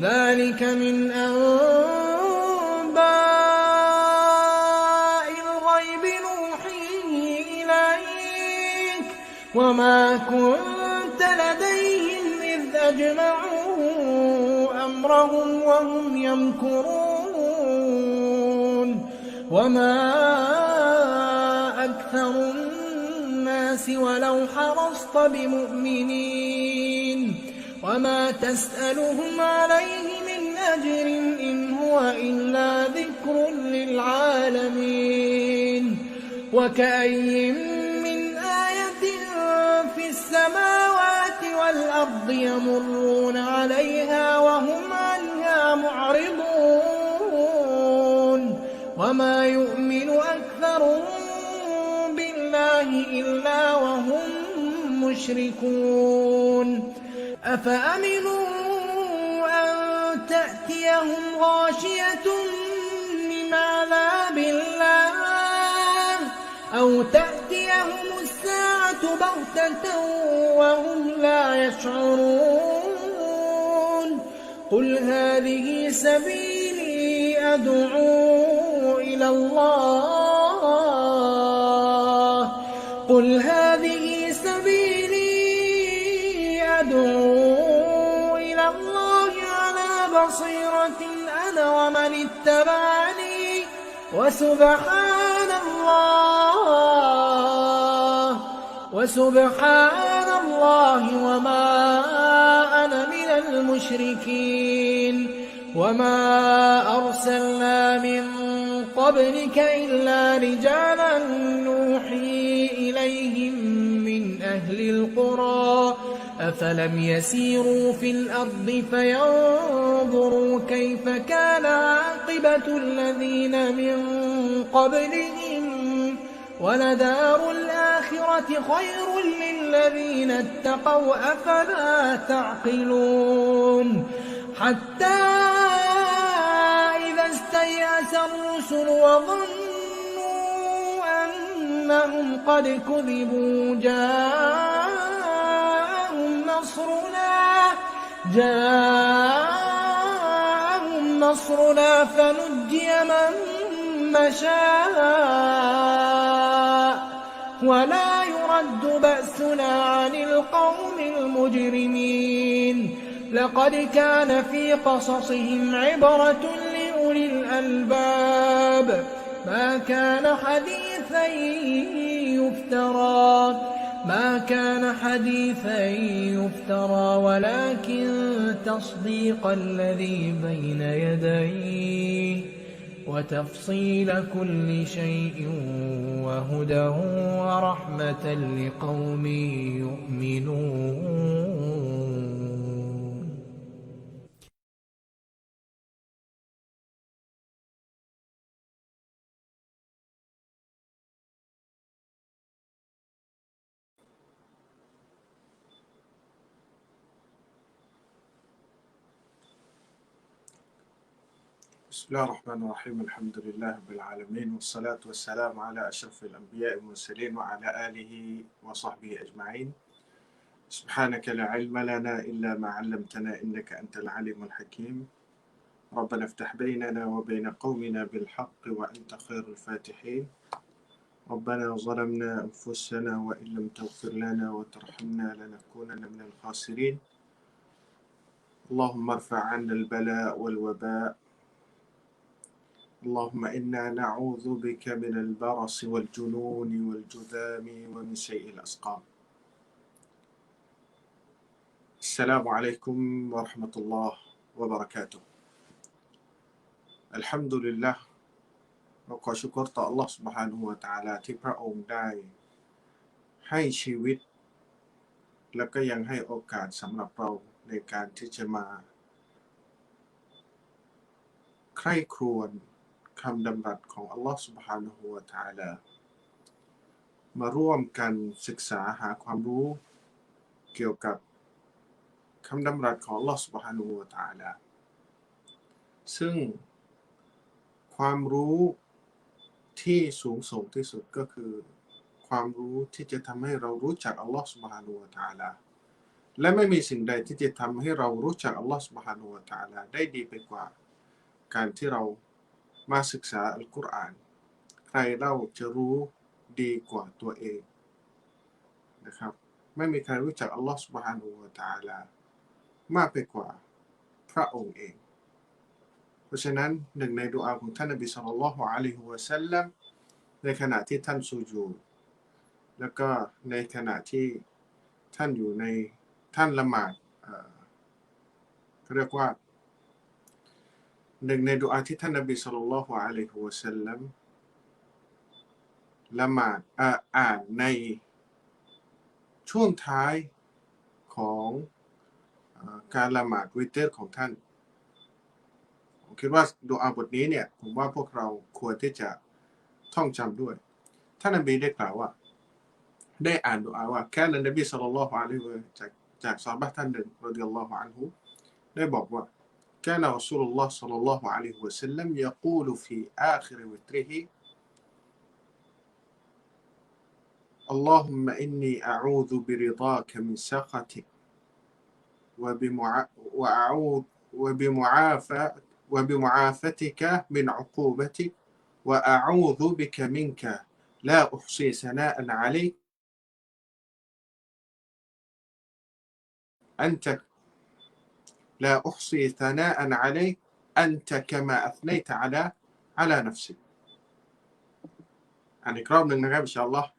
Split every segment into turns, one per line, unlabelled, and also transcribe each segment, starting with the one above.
ذلك من أنباء الغيب نوحيه إليك وما كنت لديهم إذ أجمعوا أمرهم وهم يمكرون وما أكثر الناس ولو حرصت بمؤمنين وما تسألهم عليه من أجر إن هو إلا ذكر للعالمين وكأي من آية في السماوات والأرض يمرون عليها وهم عنها معرضون وما يؤمن أكثرهم بالله إلا وهم مشركون أفأمنوا أن تأتيهم غاشية من عذاب الله أو تأتيهم الساعة بغتة وهم لا يشعرون قل هذه سبيلي أدعو إلى الله قل هذه سبيلي أدعو إلى الله على بصيرة أنا ومن اتبعني وسبحان الله وما أنا من المشركين وما أرسلنا من قبلك إلا رجالا نوحي إليهم من أهل القرى أفلم يسيروا في الأرض فينظروا كيف كان عاقبة الذين من قبلهم ولدار الآخرة خير للذين اتقوا أفلا تعقلون حتى إذا استيأس الرسل وظنوا أنهم قد كذبوا جاءهم نصرنا فنجي من نشاء ولا يرد بأسنا عن القوم المجرمين لقد كان في قصصهم عبرة لأولي الألباب ما كان حديثا يفترى ولكن تصديق الذي بين يديه وتفصيل كل شيء وهدى ورحمة لقوم يؤمنون
بسم الله الرحمن الرحيم الحمد لله رب العالمين والصلاة والسلام على أشرف الأنبياء والمرسلين وعلى آله وصحبه أجمعين سبحانك لا علم لنا إلا ما علمتنا إنك أنت العليم الحكيم ربنا افتح بيننا وبين قومنا بالحق وأنت خير الفاتحين ربنا ظلمنا أنفسنا وإن لم تغفر لنا وترحمنا لنكونن من الخاسرين اللهم ارفع عنا البلاء والوباء اللهم إنا نعوذ بك من البرص والجنون والجذام ومن سيء الأسقام السلام عليكم ورحمة الله وبركاته الحمد لله เราขอชุกรต่อ Allah Subhanahu wa Ta'ala ที่พระองค์ได้ให้ชีวิตและก็ยังให้โอกาสสำหรับเราในการที่จะมาใคร่ครวญคำดำรัสของ Allah Subhanahu wa Ta'ala มาร่วมกันศึกษาหาความรู้เกี่ยวกับคำดำรัสของ Allah Subhanahu wa Ta'ala ซึ่งความรู้ที่สูงส่งที่สุดก็คือความรู้ที่จะทำให้เรารู้จัก Allah Subhanahu wa Ta'ala และไม่มีสิ่งใดที่จะทำให้เรารู้จักอัลลอฮฺ سبحانه และ تعالى ได้ดีไปกว่าการที่เรามาศึกษาอัลกุรอานใครเล่าจะรู้ดีกว่าตัวเองนะครับไม่มีใครรู้จักอัลลอฮฺ سبحانه และ تعالى มากไปกว่าพระองค์เองเพราะฉะนั้นหนึ่งในดุอาของท่านนบีศ็อลลัลลอฮุอะลัยฮิวะซัลลัมในขณะที่ท่านซูญูดแล้วก็ในขณะที่ท่านอยู่ในท่านละหมาดเขาเรียกว่าหนึ่งในดุอาที่ท่านนบีศ็อลลัลลอฮุอะลัยฮิวะซัลลัมละหมาดอ่านในช่วงท้ายของการละหมาดวิเตอร์ของท่านผมคิดว่าดุอาบทนี้เนี่ยผมว่าพวกเราควรที่จะท่องจำด้วยท่านนบีได้กล่าวว่าได้อ่านดุอาว่าแค่นั้นนบีศ็อลลัลลอฮุอะลัยฮิวะซัลลัมจากซอฮาบะห์ท่านหนึ่งรอฎิยัลลอฮุอันฮุได้บอกว่าكان رسول الله صلى الله عليه وسلم يقول في آخر وتره اللهم إني أعوذ برضاك من سخطك وأعوذ وبمعافتك من عقوبتك وأعوذ بك منك لا أحصي ثناء عليك أنت لا أحصي ثناء عليك أنت كما أثنيت على نفسك อ่านอีกรอบหนึ่งนะครับอินชาอัลลอฮ์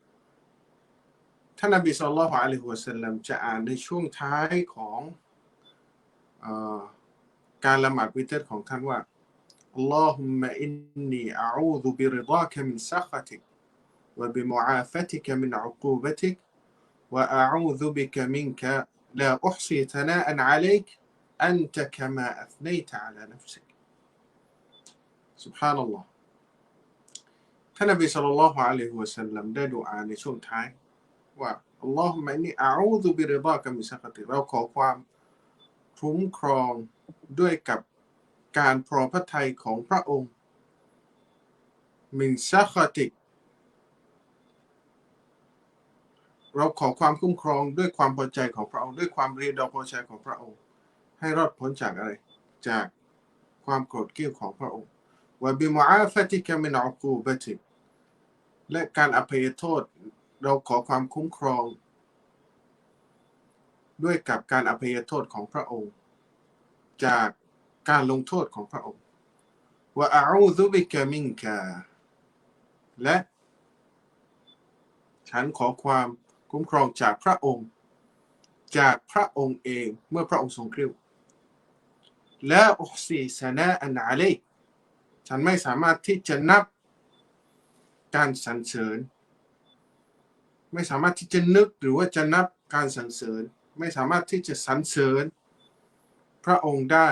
ท่านนบีศ็อลลัลลอฮุอะลัยฮิวะซัลลัมจะอ่านในช่วงท้ายของการละหมาดวิเตอร์ของท่านว่า اللهم إني أعوذ برضاك من سخطك وبمعافتك من عقوبتك وأعوذ بك منك لا أحصي ثناء عليك أنت كما أثنيت على نفسك سبحان الله ท่านนบีศ็อลลัลลอฮุอะลัยฮิวะซัลลัมได้ดุอาในช่วงท้ายว่าอัลลอฮุมะอินนีอะอูซุบิริฎากะมินซักติเราขอความคุ้มครองด้วยกับการพอพระทัยของพระองค์มินซักติเราขอความคุ้มครองด้วยความพอใจของพระองค์ด้วยความรีดอพอใจของพระองค์ให้รอดพ้นจากอะไรจากความโกรธเกรี้ยวของพระองค์วะบิมุอาฟะติกะมินอุกูบะติกและการอภัยโทษเราขอความคุ้มครองด้วยกับการอภัยโทษของพระองค์จากการลงโทษของพระองค์วะอาอูซุบิกะมินกะและฉันขอความคุ้มครองจากพระองค์เองเมื่อพระองค์ทรงเกรี้ยวและอุซีซะนาอันอะลัยฉันไม่สามารถที่จะนับการสรรเสริญไม่สามารถที่จะนึกหรือว่าจะนับการสรรเสริญไม่สามารถที่จะสรรเสริญพระองค์ได้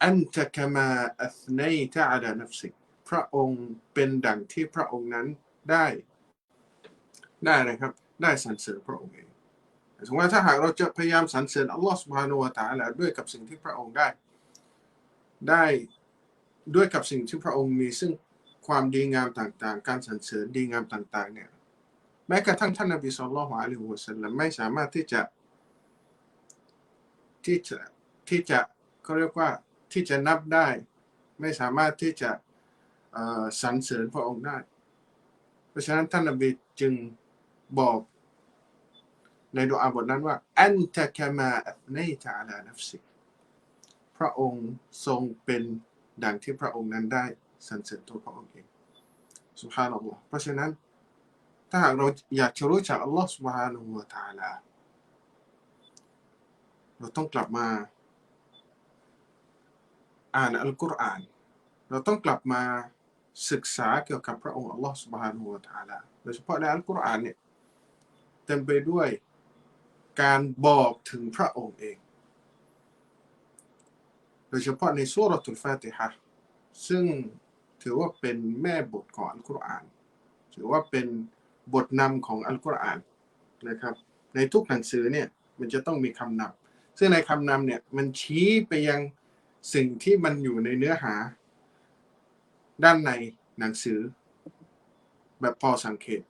อันตะกะมาอัสนัยตะอะลานัฟซิกพระองค์เป็นดังที่พระองค์นั้นได้อะไรครับได้สรรเสริญพระองค์เองสมมติว่าถ้าหากเราจะพยายามสรรเสริญอัลลอฮฺซุบฮานะฮูวะตะอาลาด้วยกับสิ่งที่พระองค์ได้ด้วยกับสิ่งที่พระองค์มีซึ่งความดีงามต่างๆการสรรเสริญดีงามต่างๆเนี่ยแม้กระทั่งท่านนบีศ็อลลัลลอฮุอะลัยฮิวะซัลลัมไม่สามารถที่จะเขาเรียกว่าที่จะนับได้ไม่สามารถที่จะสรรเสริญพระองค์ได้เพราะฉะนั้นท่านนบีจึงบอกในดุอาบทนั้นว่าอันตะกะมาอัธนัยตะอะลานัฟซิกพระองค์ทรงเป็นดังที่พระองค์นั้นได้สรรเสริญตัวพระองค์เองซุบฮานัลลอฮ์เพราะฉะนั้นถ้าหากเราอยากจะรู้จักอัลลอฮ์ซุบฮานะฮูวะตะอาลาเราต้องกลับมาอ่านอัลกุรอานเราต้องกลับมาศึกษาเกี่ยวกับพระองค์อัลลอฮ์ซุบฮานะฮูวะตะอาลาโดยเฉพาะในอัลกุรอานเนี่ยเต็มไปด้วยการบอกถึงพระองค์เองโดยเฉพาะในซูเราะตุลฟาติฮะห์ซึ่งถือว่าเป็นแม่บทของอัลกุรอานถือว่าเป็นบทนำของอัลกุรอานนะครับในทุกหนังสือเนี่ยมันจะต้องมีคำนำซึ่งในคำนำเนี่ยมันชี้ไปยังสิ่งที่มันอยู่ในเนื้อหาด้านในหนังสือแบบพอสังเกต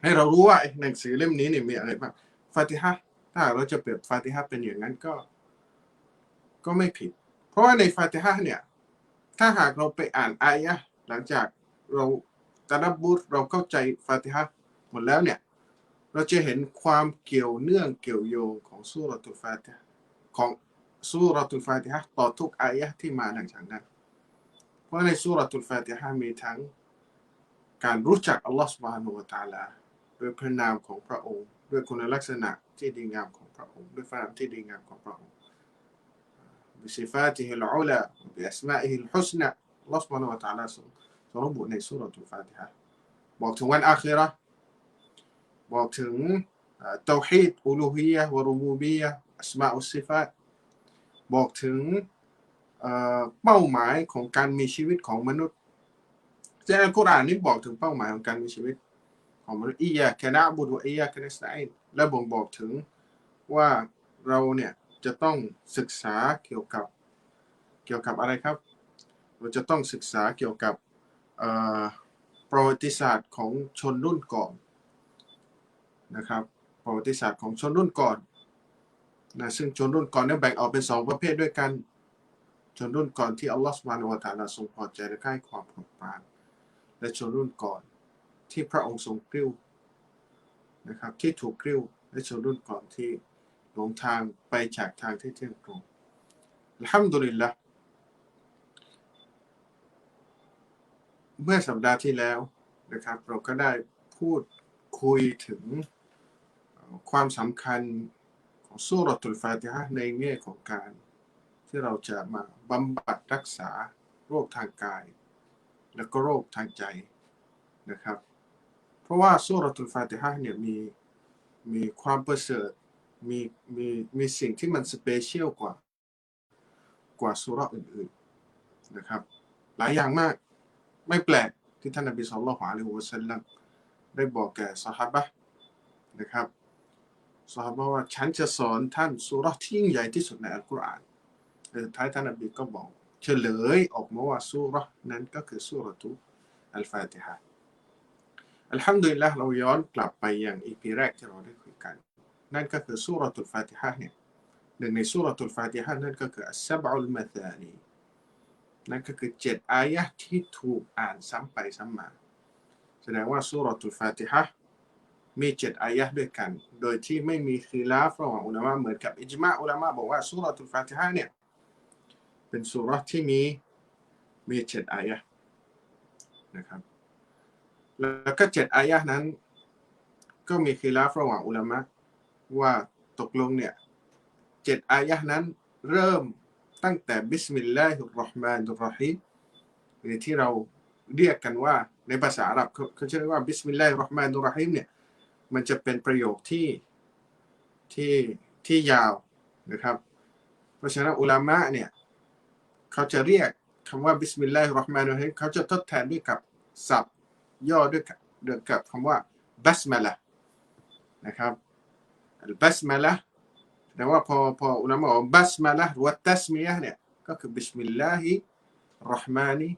ใ ให้เรารู้ว่าหนังสือเล่มนี้เนี่ยมีอะไรบ้างฟาติฮะห์ถ้าเราจะเปรียบฟาติฮะห์เป็นอย่างนั้นก็ไม่ผิดเพราะว่าในฟาติฮะห์เนี่ยถ้าหากเราไปอ่านอายะห์หลังจากเราตะดับบุรเราเข้าใจฟาติฮะห์หมดแล้วเนี่ยเราจะเห็นความเกี่ยวเนื่องเกี่ยวโยงของซูเราะตุลฟาติฮะห์ของซูเราะตุลฟาติฮะห์ต่อทุกอายะห์ที่มาหลังจากนั้นเพราะในซูเราะตุลฟาติฮะห์มีทั้งการรู้จักอัลลอฮฺซุบฮานะฮูวะตะอาลาด้วยพระนามของพระองค์ด้วยคุณลักษณะที่ดีงามของพระองค์ด้วยพระนามที่ดีงามของพระองค์บิซิฟาติฮิลอุลาบิอัสมาอิฮิลฮุสนะอัลลอฮฺซุบฮานะฮูวะตะอาลาทรงระบุในซูเราะตุลฟาติฮะห์บอกถึงวันอาคิเราะห์บอกถึงเตาฮีดอูลูฮียะห์วะรุบูบียะห์อัสมาอุสซิฟาตบอกถึงเป้าหมายของการมีชีวิตของมนุษย์ในอัลกุรอานนี้บอกถึงเป้าหมายของการมีชีวิตของมนุษย์อียะกะนะอ์บุดวะอียะกะนัสตะอีนและบ่งบอกถึงว่าเราเนี่ยจะต้องศึกษาเกี่ยวกับอะไรครับเราจะต้องศึกษาเกี่ยวกับประวัติศาสตร์ของชนรุ่นก่อนนะครับประวัติศาสตร์ของชนรุ่นก่อนนะซึ่งชนรุ่นก่อนเนี่ยแบ่งออกเป็น2ประเภทด้วยกันชนรุ่นก่อนที่อัลลอฮฺซุบฮานะฮูวะตะอาลาทรงพอใจและให้ความโปรดปรานและชนรุ่นก่อนที่พระองค์ทรงกริ้วนะครับที่ถูกกริ้วและชนรุ่นก่อนที่หลงทางไปจากทางที่เที่ยงตรงอัลฮัมดุลิลละห์เมื่อสัปดาห์ที่แล้วนะครับเราก็ได้พูดคุยถึงความสำคัญของซูเราะตุลฟาติฮะห์ในแง่ของการที่เราจะมาบำบัดรักษาโรคทางกายและก็โรคทางใจนะครับเพราะว่าซูเราะตุลฟาติฮะห์เนี่ยมีความประเสริฐมีสิ่งที่มันสเปเชียลกว่าซูเราะห์อื่นๆนะครับหลายอย่างมากไม่แปลกที่ท่านนบีศ็อลลัลลอฮุอะลัยฮิวะซัลลัมได้บอกแก่ซอฮาบะห์นะครับซอฮาบะห์ว่าฉันจะสอนท่านซูเราะห์ที่ยิ่งใหญ่ที่สุดในอัลกุรอานท้ายท่านนบีก็บอกเฉลยออกมาว่าซูเราะห์นั้นก็คือซูเราะตุอัลฟาติฮะห์อัลฮัมดุลิลละห์เราย้อนกลับไปอย่างอีพีแรกที่เราได้คุยกันนั่นก็คือซูเราะตุลฟาติฮะห์เนี่ยหนึ่งในซูเราะตุลฟาติฮะห์นั่นก็คืออัสซะบอุลมะธานีนั่นก็คือ7อายะห์ที่ถูกอ่านซ้ำไปซ้ำมาแสดงว่าซูเราะตุลฟาติฮะห์มี7อายะห์ด้วยกันโดยที่ไม่มีคิลาฟระหว่างอุลามะเหมือนกับอิจมาอุลามะบอกว่าซูเราะตุลฟาติฮะห์เนี่ยเป็นซูเราะห์ที่มี7อายะห์นะครับแล้วก็7อายะห์นั้นก็มีคิลาฟระหว่างอุลามะว่าตกลงเนี่ย7อายะห์นั้นเริ่มตั้งแต่บิสมิลลาฮิรเราะห์มานิรเราะฮีมหรือที่เราเรียกกันว่าในภาษาอาหรับเขาจะเรียกว่าบิสมิลลาฮิรเราะห์มานิรเราะฮีมเนี่ยมันจะเป็นประโยคที่ยาวนะครับเพราะฉะนั้นอุลามะเนี่ยเขาจะเรียกคำว่าบิสมิลลาฮิรเราะห์มานิรเราะฮีมเขาจะทดแทนด้วยกับศัพท์ย่อด้วยกับคำว่าบัสมาละห์นะครับบัสมาละห์แต่ว่าพออุลามะบอกบัสมาละห์หรือว่าตัสมียะห์เนี่ยก็คือบิสมิลลาฮิรเราะห์มานิ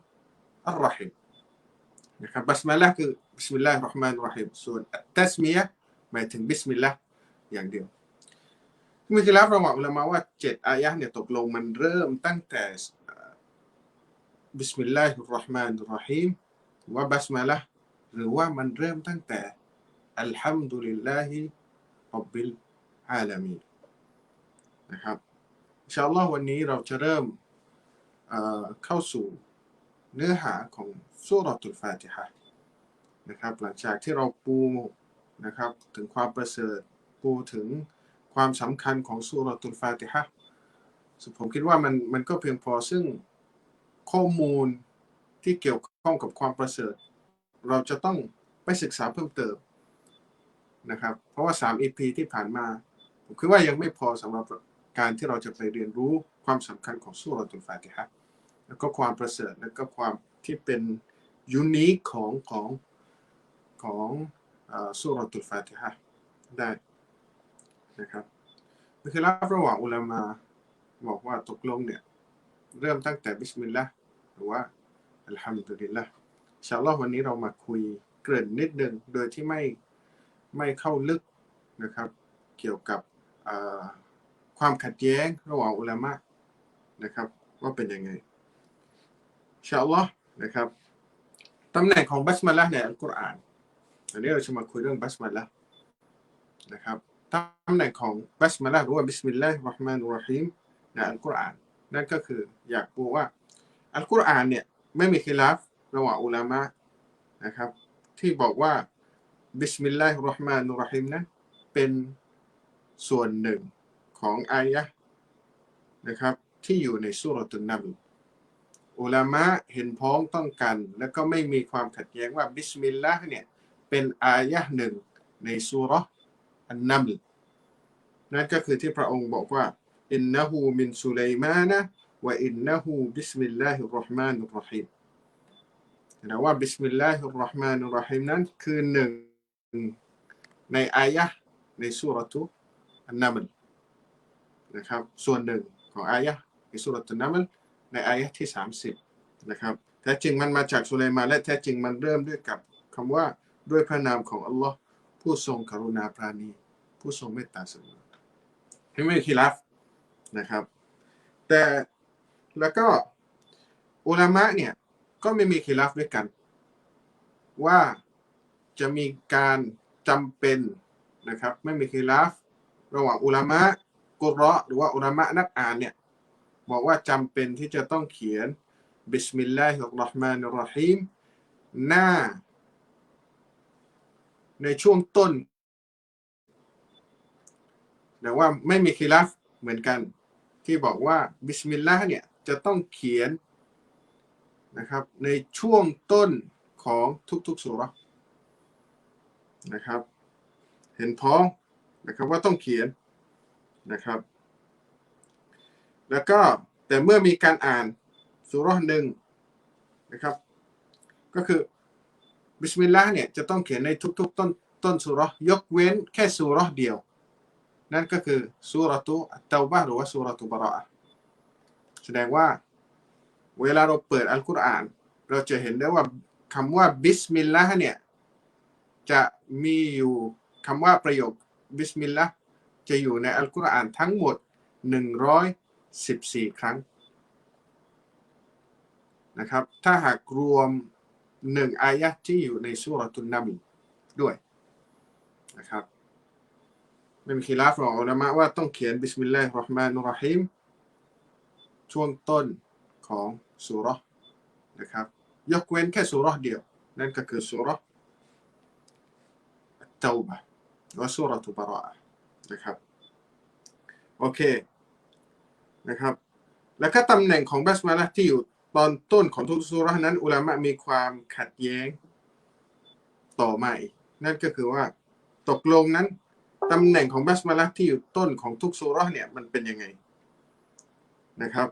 อัรเราะฮีมนะครับบัสมาละห์คือบิสมิลลาฮิรเราะห์มานิรเราะฮีมส่วนตัสมียะห์หมายถึงบิสมิลลาห์อย่างเดียวมีคิลาฟระหว่างอุลามะว่า7อายะห์เนี่ยตกลงมันเริ่มตั้งแต่บิสมิลลาฮิรเราะห์มานิรเราะฮีมว่าบัสมาละห์หรือว่ามันเริ่มตั้งแต่อัลฮัมดุลิลลาฮิร็อบบิลอาลามีนนะครับอินชาอัลลอฮ์วันนี้เราจะเริ่มเข้าสู่เนื้อหาของซูเราะตุลฟาติฮะห์นะครับหลังจากที่เราปูนะครับถึงความประเสริฐปูถึงความสำคัญของซูเราะตุลฟาติฮะห์ผมคิดว่ามันก็เพียงพอซึ่งข้อมูลที่เกี่ยวข้องกับความประเสริฐเราจะต้องไปศึกษาเพิ่มเติมนะครับเพราะว่า3 EP ที่ผ่านมาผมคิดว่ายังไม่พอสำหรับการที่เราจะไปเรียนรู้ความสำคัญของซูเราะตุลฟาติฮะห์แล้วก็ความประเสริฐแล้วก็ความที่เป็นยูนิคของซูเราะตุลฟาติฮะห์ได้นะครับคือระหว่างอุลามะบอกว่าตกลงเนี่ยเริ่มตั้งแต่บิสมิลลาห์หรือว่าอัลฮัมดุลิลละห์อินชาอัลลอฮ์วันนี้เรามาคุยเกริ่นนิดนึงโดยที่ไม่ ไม่เข้าลึกนะครับเกี่ยวกับความขัดแย้งระหว่างอุลามะนะครับว่าเป็นยังไงอินชาอัลลอฮ์นะครับตำแหน่งของบัสมาละห์ในอัลกุรอานอันนี้เราจะมาคุยเรื่องบัสมาละห์นะครับตำแหน่งของบัสมาละห์หรือว่าบิสมิลลาฮิรเราะห์มานิรเราะฮีมในอัลกุรอานนั่นก็คืออยากบอกว่าอัลกุรอานเนี่ยไม่มีคิลาฟระหว่างอุลามะนะครับที่บอกว่าบิสมิลลาฮิรเราะห์มานิรเราะฮีมนั้นเป็นส่วนหนึ่งของอายะห์นะครับที่อยู่ในซูเราะตุนนัมลอุลามะเห็นพ้องต้องกันแล้วก็ไม่มีความขัดแย้งว่าบิสมิลลาห์เนี่ยเป็นอายะห์หนึ่งในซูเราะห์อันนัมลนั่นก็คือที่พระองค์บอกว่าอินนะฮูมินซุลัยมานะวะอินนะฮูบิสมิลลาฮิรเราะห์มานิรเราะฮีมแต่ว่าบิสมิลลาฮิรเราะห์มานิรเราะฮีมนั้นคือหนึ่งในอายะห์ในซูเราะตุอันนัมลนะครับส่วนหนึ่งของอายะห์ในซูเราะตุนนัมลในอายะห์ที่30นะครับแท้จริงมันมาจากสุไลมานและแท้จริงมันเริ่มด้วยกับคำว่าด้วยพระนามของอัลลอฮ์ผู้ทรงกรุณาปราณีผู้ทรงเมตตาเสมอไม่มีคิลาฟนะครับแต่แล้วก็อุลามะเนี่ยก็ไม่มีคิลาฟด้วยกันว่าจะมีการจำเป็นนะครับไม่มีคิลาฟระหว่างอุลามะกุรเราะห์หรือว่าอุลามะนักอ่านเนี่ยบอกว่าจำเป็นที่จะต้องเขียนบิสมิลลาฮิรเราะห์มานิรเราะฮีมหน้าในช่วงต้นแต่ว่าไม่มีคิลาฟเหมือนกันที่บอกว่าบิสมิลลาห์เนี่ยจะต้องเขียนนะครับในช่วงต้นของทุกๆซูเราะห์นะครับเห็นพ้องนะครับว่าต้องเขียนนะครับแล้วก็แต่เมื่อมีการอ่านซูเราะห์หนึ่งนะครับก็คือบิสมิลลาห์เนี่ยจะต้องเขียนในทุกๆต้นซูเราะห์ยกเว้นแค่ซูเราะห์เดียวนั่นก็คือซูเราะตุอัตเตาบะห์หรือว่าซูเราะตุบะเราะอะห์แสดงว่าเวลาเราเปิดอัลกุรอานเราจะเห็นได้ว่าคำว่าบิสมิลลาห์เนี่ยจะมีอยู่คำว่าประโยคบิสมิลลาห์จะอยู่ในอัลกุรอานทั้งหมด114ครั้งนะครับถ้าหากรวม1อายะห์ที่อยู่ในซูเราะตุนนัมลด้วยนะครับไม่มีคิลาฟของอุลามะว่าต้องเขียนบิสมิลลาฮิรเราะห์มานิรเราะฮีมช่วงต้นของซูเราะห์นะครับยกเว้นแค่ซูเราะห์เดียวนั่นก็คือซูเราะห์อัตเตาบะห์และซูเราะตุบะเราะอะห์นะครับโอเคนะครับแล้วก็ตำแหน่งของบัสมาละห์ที่อยู่ตอนต้นของทุกซูเราะห์นั้นอุลามะมีความขัดแย้งต่อมาอีกนั่นก็คือว่าตกลงนั้นตำแหน่งของบัสมาละห์ที่อยู่ต้นของทุกซูเราะห์เนี่ยมันเป็นยังไงนะครับ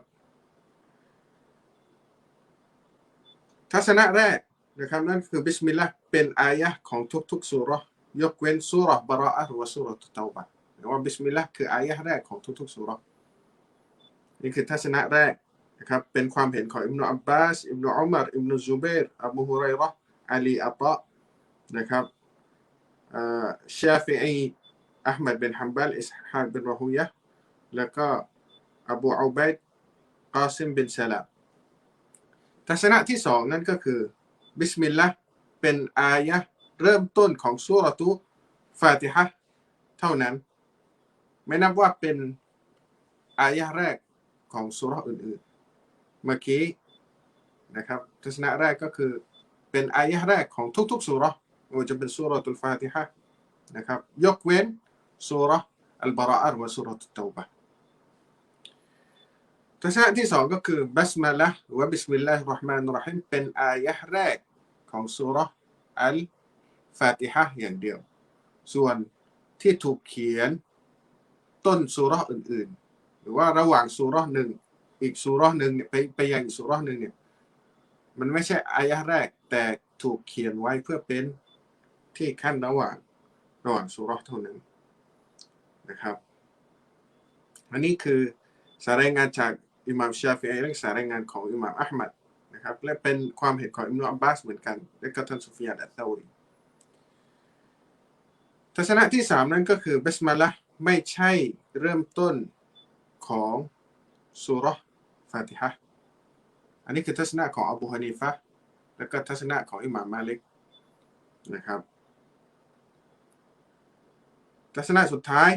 ทัศนะแรกนะครับนั่นคือบิสมิลลาห์เป็นอายะห์ของทุกซูเราะห์ยกเว้นซูเราะห์บะเราะอะห์หรือว่าซูเราะตุเตาบะห์หรือว่าบิสมิลลาห์คืออายะห์แรกของทุกซูเราะห์นี่คือทัศนะแรกนะครับเป็นความเห็นของอิบนุอับบาสอิบนุอุมัรอิบนุซุบัยรอบูฮุไรเราะห์อาลีอัฏฏะนะครับชาฟิอีอะห์มัดบินฮัมบัลอิสฮากบินรอฮูยะห์แล้วก็อบูอุบัยดกอซิมบินซะลามทัศนะที่2นั่นก็คือบิสมิลลาห์เป็นอายะห์เริ่มต้นของซูเราะตุฟาติฮะห์เท่านั้นไม่นับว่าเป็นอายะห์แรกของซูเราะห์อื่นๆเมื่อกี้นะครับทัศนะแรกก็คือเป็นอายะห์แรกของทุกๆซูเราะห์ไม่ว่าจะเป็นซูเราะตุลฟาติฮะห์นะครับยกเว้นซูเราะห์อัลบะเราะอะห์และซูเราะตุตเตาบะห์ทัศนะที่2ก็คือบัสมาละห์หรือว่าบิสมิลลาฮิรเราะห์มานิรเราะฮีมเป็นอายะห์แรกของซูเราะห์อัลฟาติฮะห์อย่างเดียวส่วนที่ถูกเขียนต้นซูเราะห์อื่นๆหรือว่าระหว่างซูเราะห์หนึ่งอีกซูเราะห์หนึ่งเนี่ยไปยังอีกซูเราะห์หนึ่งเนี่ยมันไม่ใช่อายะห์แรกแต่ถูกเขียนไว้เพื่อเป็นที่ขั้นระหว่างซูเราะห์เท่านั้นนะครับอันนี้คือสายรายงานจากอิหม่ามชาฟิอีและสายรายงานของอิหม่ามอะห์มัดนะครับและเป็นความเห็นของอิบนุอับบาสเหมือนกันและก็ท่านซุฟยานอัตเตารีท ทัศนะที่สามนั้นก็คือบิสมิลลาห์ไม่ใช่เริ่มต้นของซูเราะห์ฟาติฮะห์อันนี้คือทัศนะของอบูฮานีฟะห์และก็ทัศนะของอิหม่ามมาลิกนะครับทัศนะสุดท้าย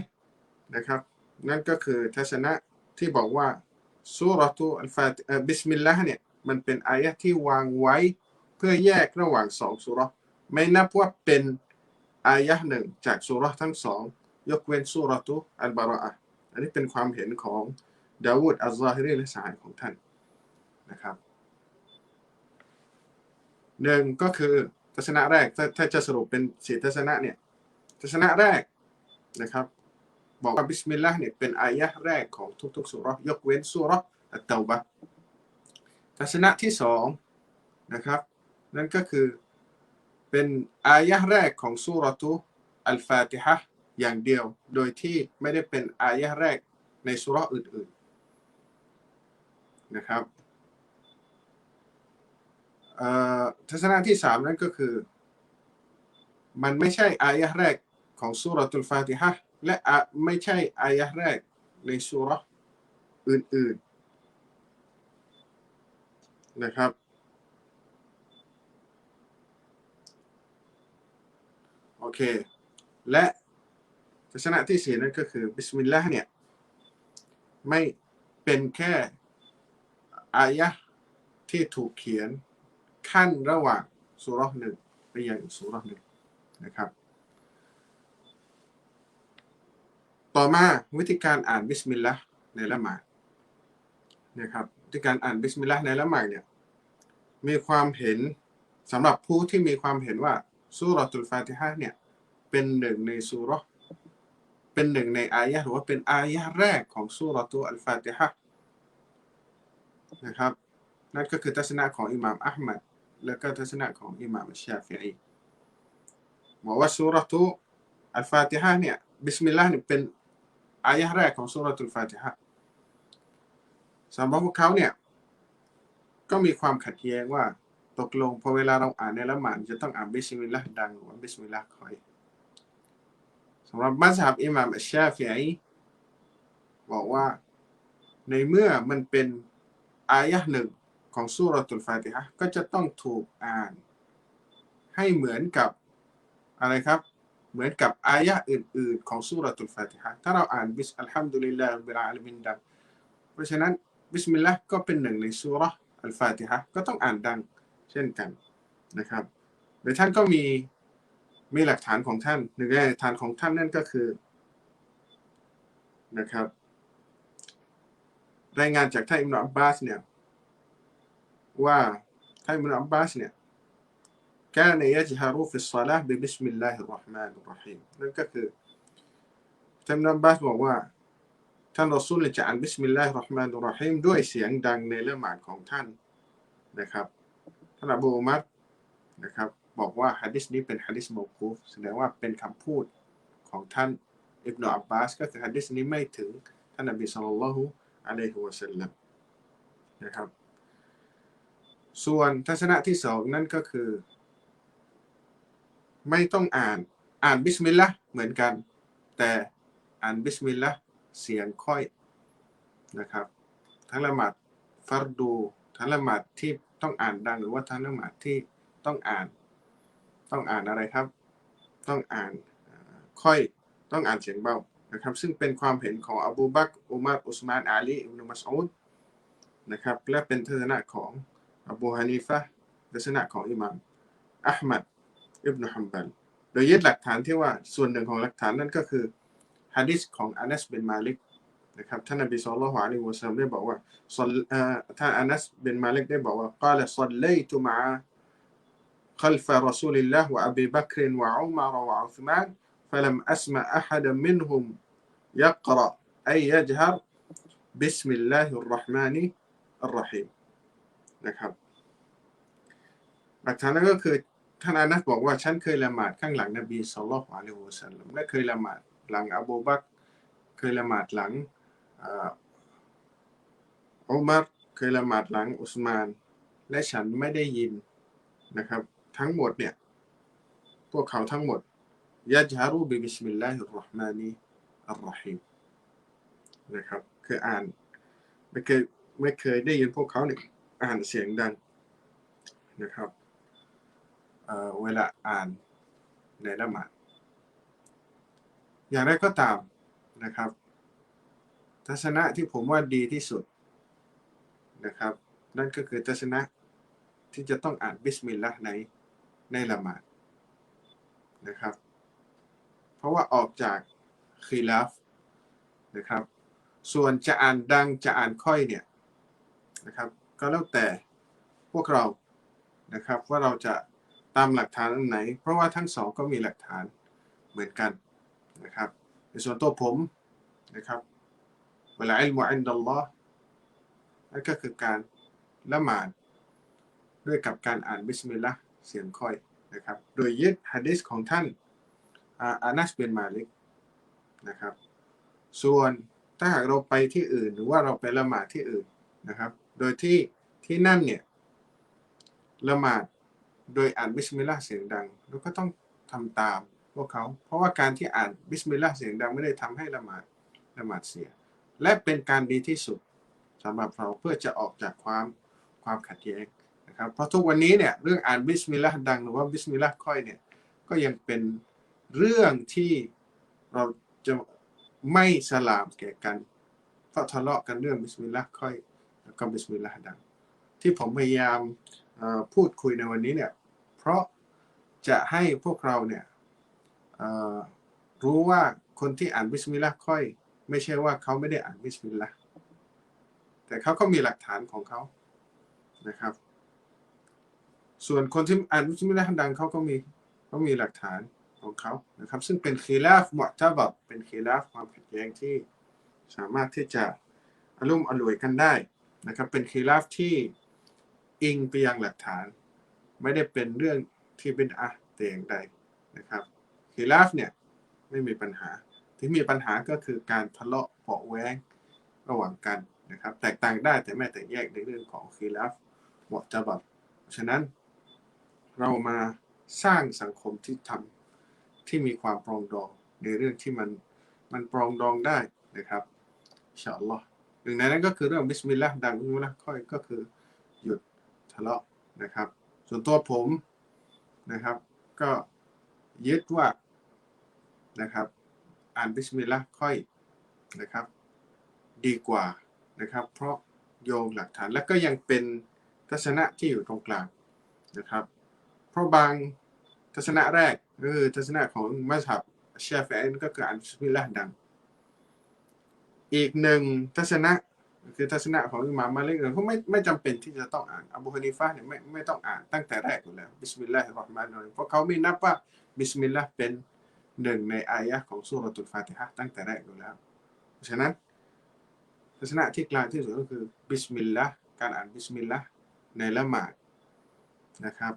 นะครับนั่นก็คือทัศนะที่บอกว่าซูเราะตุอัลฟาติบิสมิลลาห์เนี่ยมันเป็นอายะห์ที่วางไว้เพื่อแยกระหว่างสองซูเราะห์ไม่นับว่าเป็นอายะห์หนึ่งจากซูเราะห์ทั้งสองยกเว้นซูเราะตุอัลบะเราะอะห์อันนี้เป็นความเห็นของดาวูดอัลซอฮิรีและสหายของท่านนะครับหนึ่งก็คือทัศนะแรกถ้าจะสรุปเป็นสี่ทัศนะเนี่ยทัศนะแรกนะครับบอกว่าบิสมิลลาห์เนี่ยเป็นอายะห์แรกของทุกๆซูเราะห์ยกเว้นซูเราะห์อัตเตาบะห์ทัศนะที่สองนะครับนั่นก็คือเป็นอายะห์แรกของซูเราะตุอัลฟาติฮะห์อย่างเดียวโดยที่ไม่ได้เป็นอายะห์แรกในซูเราะห์อื่นๆนะครับทัศนะที่สามนั่นก็คือมันไม่ใช่อายะห์แรกของซูเราะตุลฟาติฮะห์และไม่ใช่อายะห์แรกในซูเราะห์อื่นๆนะครับโอเคและทัศนะที่สี่นั่นก็คือบิสมิลลาห์เนี่ยไม่เป็นแค่อายะห์ที่ถูกเขียนขั้นระหว่างซูเราะห์หนึ่งไปยังอีกซูเราะห์หนึ่งนะครับต่อมาวิธีการอ่านบิสมิลลาห์ในละหมาดนะครับวิธีการอ่านบิสมิลลาห์ในละหมาดเนี่ยมีความเห็นสำหรับผู้ที่มีความเห็นว่าซูเราะตุลฟาติฮะห์เนี่ยเป็นหนึ่งในซูเราะห์เป็นหนึ่งในอายะห์หรือว่าเป็นอายะห์แรกของซูเราะตุอัลฟาติฮะห์นะครับนั่นก็คือทัศนะของอิหม่ามอะห์มัดและก็ทัศนะของอิหม่ามอัชชาฟิอีบอกว่าซูเราะตุอัลฟาติฮะห์เนี่ยบิสมิลลาห์เนี่ยเป็นอายะห์แรกของซูเราะตุลฟาติฮะห์สำหรับพวกเขาเนี่ยก็มีความขัดแย้งว่าตกลงพอเวลาเราอ่านในละหมาดจะต้องอ่านบิสมิลลาห์ดังหรือว่าบิสมิลลาห์ค่อยสำหรับมัซฮับอิหม่ามอัชชาฟิอีบอกว่าในเมื่อมันเป็นอายะห์หนึ่งของซูเราะตุลฟาติฮะห์ก็จะต้องถูกอ่านให้เหมือนกับอะไรครับเหมือนกับอายะห์อื่นๆของซูเราะตุลฟาติฮะห์ถ้าเราอ่านอัลฮัมดุลิลลาฮิร็อบบิลอาลามีนดังเพราะฉะนั้นบิสมิลลาห์ก็เป็นหนึ่งในซูเราะห์อัลฟาติฮะห์ก็ต้องอ่านดังเช่นกันนะครับโดยท่านก็มีหลักฐานของท่านหนึ่งในหลักฐานของท่านนั่นก็คือนะครับรายงานจากท่านอิบนุอับบาสเนี่ยว่าท่านอิบนุอับบาสเนี่ยكان يجهر في الصلاة ببسم الله الرحمن الرحيم นั่นก็คือท่านอิบนุอับบาสบอกว่าท่านรอซูลจะอ่านบิสมิลลาฮิรเราะห์มานิรเราะฮีมด้วยเสียงดังในละหมาดของท่านนะครับท่านอบูอุมัรนะครับบอกว่าหะดีษนี้เป็นหะดีษเมากูฟแสดงว่าเป็นคำพูดของท่านอิบนุอับบาสก็คือหะดีษนี้ไม่ถึงท่านนบีศ็อลลัลลอฮุอะลัยฮิวะซัลลัมนะครับส่วนทัศนะที่สองนั่นก็คือไม่ต้องอ่านบิสมิลลาห์เหมือนกันแต่อ่านบิสมิลลาห์เสียงค่อยนะครับทั้งละหมาดฟัรดูทั้งละหมาดที่ต้องอ่านดังหรือว่าทั้งละหมาดที่ต้องอ่านอะไรครับต้องอ่านค่อยต้องอ่านเสียงเบานะครับซึ่งเป็นความเห็นของอบูบักรอุมัรอุสมานอาลีอิบนุมัสอูดนะครับและเป็นทัศนะของอบูฮานีฟะห์ทัศนะของอิหม่ามอะห์มัดอิบนุฮัมบัลโดยยึดหลักฐานที่ว่าส่วนหนึ่งของหลักฐานนั้นก็คือหะดีษของอานัสบินมาลิกนะครับท่านนบีศ็อลลัลลอฮุอะลัยฮิวะซัลลัมได้บอกว่าท่านอานัสบินมาลิกได้บอกว่ากล่าวศ็อลลัยตุมะอะخلف رسول الله وأبي بكر وعمر وعثمان فلم أسمع أحدا منهم يقرأ أي يجهر بسم الله الرحمن الرحيم นะครับหลักฐานนั้นก็คือท่านอานัสบอกว่าฉันเคยละหมาดข้างหลังนบีศ็อลลัลลอฮุอะลัยฮิวะซัลลัมและเคยละหมาดหลังอบูบักรเคยละหมาดหลังอุมัรเคยละหมาดหลังอุสมานและฉันไม่ได้ยินนะครับทั้งหมดเนี่ยพวกเขาทั้งหมด ยัจฮารุบิบิสมิลลาฮิรเราะห์มานิอัรเราะฮีมนะครับคืออ่านไม่เคยไม่เคยได้ยินพวกเขาเนี่ยอ่านเสียงดังนะครับเวลาอ่านในละหมาดอย่างไรก็ตามนะครับทัศนะที่ผมว่าดีที่สุดนะครับนั่นก็คือทัศนะที่จะต้องอ่านบิสมิลลาห์ในละหมาดนะครับเพราะว่าออกจากคีลาฟนะครับส่วนจะอ่านดังจะอ่านค่อยเนี่ยนะครับก็แล้วแต่พวกเรานะครับว่าเราจะตามหลักฐานอันไหนเพราะว่าทั้งสองก็มีหลักฐานเหมือนกันนะครับในส่วนตัวผมนะครับวะลาอิลมุอินดัลลอฮ์นั่นก็คือการละหมาดด้วยกับการอ่านบิสมิลลาห์เสียงค่อยนะครับโดยยึดหะดีษของท่านอานัสบินมาลิกนะครับส่วนถ้าหากเราไปที่อื่นหรือว่าเราไปละหมาดที่อื่นนะครับโดยที่นั่นเนี่ยละหมาดโดยอ่านบิสมิลลาห์เสียงดังเราก็ต้องทำตามพวกเขาเพราะว่าการที่อ่านบิสมิลลาห์เสียงดังไม่ได้ทำให้ละหมาดเสียและเป็นการดีที่สุดสำหรับเราเพื่อจะออกจากความขัดแย้งนะครับเพราะทุกวันนี้เนี่ยเรื่องอ่านบิสมิลลาห์ดังหรือว่าบิสมิลลาห์ค่อยเนี่ยก็ยังเป็นเรื่องที่เราจะไม่สลามแก่กันเพราะทะเลาะกันเรื่องบิสมิลลาห์ค่อยแล้วก็บิสมิลลาห์ดังที่ผมพยายามพูดคุยในวันนี้เนี่ยเพราะจะให้พวกเราเนี่ยรู้ว่าคนที่อ่านบิสมิลลาห์ค่อยไม่ใช่ว่าเขาไม่ได้อ่านบิสมิลลาห์แต่เขาก็มีหลักฐานของเขานะครับส่วนคนที่อ่านบิสมิลลาห์ดังเขาก็มีหลักฐานของเขานะครับซึ่งเป็นคีลาฟมุอ์ตะบัรเป็นคีลาฟความขัดแย้งที่สามารถที่จะอารมณ์อร่วยกันได้นะครับเป็นคีลาฟที่อิงไปยังหลักฐานไม่ได้เป็นเรื่องที่เป็นแต่อย่างใดนะครับคีลาฟเนี่ยไม่มีปัญหาที่มีปัญหาก็คือการทะเลาะเบาะแว้งระหว่างกันนะครับแตกต่างได้แต่ไม่แตกแยกในเรื่องของคีลาฟมุอ์ตะบัรฉะนั้นเรามาสร้างสังคมที่มีความปรองดองในเรื่องที่มันปรองดองได้นะครับอินชาอัลลอฮ์หนึ่งในนั้นก็คือเรื่องบิสมิลลาห์ดังบิสมิลลาห์ค่อยก็คือหยุดทะเลาะนะครับส่วนตัวผมนะครับก็ยึดว่านะครับอ่านบิสมิลลาห์ค่อยนะครับดีกว่านะครับเพราะโยงหลักฐานและก็ยังเป็นทัศนะที่อยู่ตรงกลางนะครับเพราะบางทัศนะแรกทัศนะของมัซฮับชาฟิอีก็คืออ่านบิสมิลลาห์ดังอีกหนึ่งทัศนะคือทัศนะของอิหม่ามมาลิกเขาไม่จำเป็นที่จะต้องอ่านอบูฮานีฟะห์เนี่ยไม่ต้องอ่านตั้งแต่แรกอยู่แล้วบิสมิลลาฮิรเราะห์มานิรเราะฮีมเพราะเขาไม่นับว่าบิสมิลลาห์เป็นหนึ่งในอายะห์ของซูเราะตุลฟาติฮะห์ตั้งแต่แรกอยู่แล้วเพราะฉะนั้นทัศนะที่กลางที่สุดก็คือบิสมิลลาห์การอ่านบิสมิลลาห์ในละหมาดนะครับ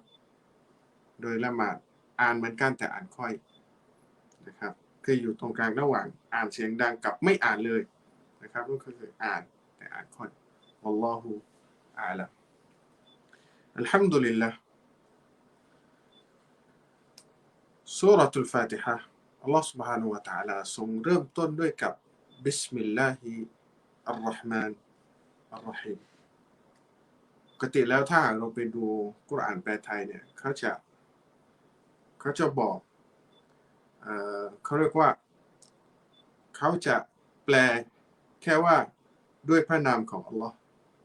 โดยละหมาดอ่านเหมือนกันแต่อ่านค่อยนะครับคืออยู่ตรงกลางระหว่างอ่านเสียงดังกับไม่อ่านเลยนะครับก็คืออ่านแต่อ่านค่อยวัลลอฮุอาลัมอัลฮัมดุลิลลาห์ซูเราะตุลฟาติฮะห์อัลลอฮฺ سبحانه และ تعالى ทรงเริ่มต้นด้วยกับบิสมิลลาฮิอัรเราะห์มานอัรเราะฮีมปกติแล้วถ้าเราไปดูกุรอานแปลไทยเนี่ยเขาจะบอกเขาเรียกว่าเขาจะแปลแค่ว่าด้วยพระนามของอัลลอฮ์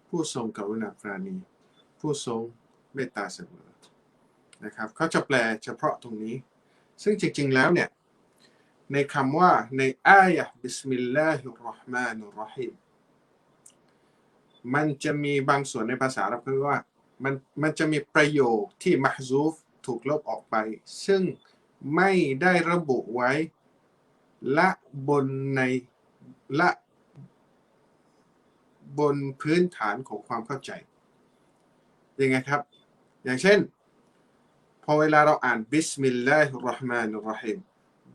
ผู้ทรงกรุณาปราณีผู้ทรงเมตตาเสมอนะครับเขาจะแปลเฉพาะตรงนี้ซึ่งจริงๆแล้วเนี่ยในคำว่าในอายะห์บิสมิลลาฮิรเราะห์มานิรเราะฮีมมันจะมีบางส่วนในภาษาอาหรับคือว่ามันจะมีประโยคที่มะห์ซูฟถูกลบออกไปซึ่งไม่ได้ระบุไว้ละบนในละบนพื้นฐานของความเข้าใจยังไงครับอย่างเช่นพอเวลาเราอ่านบิสมิลลาฮิรเราะห์มานิรเราะฮีม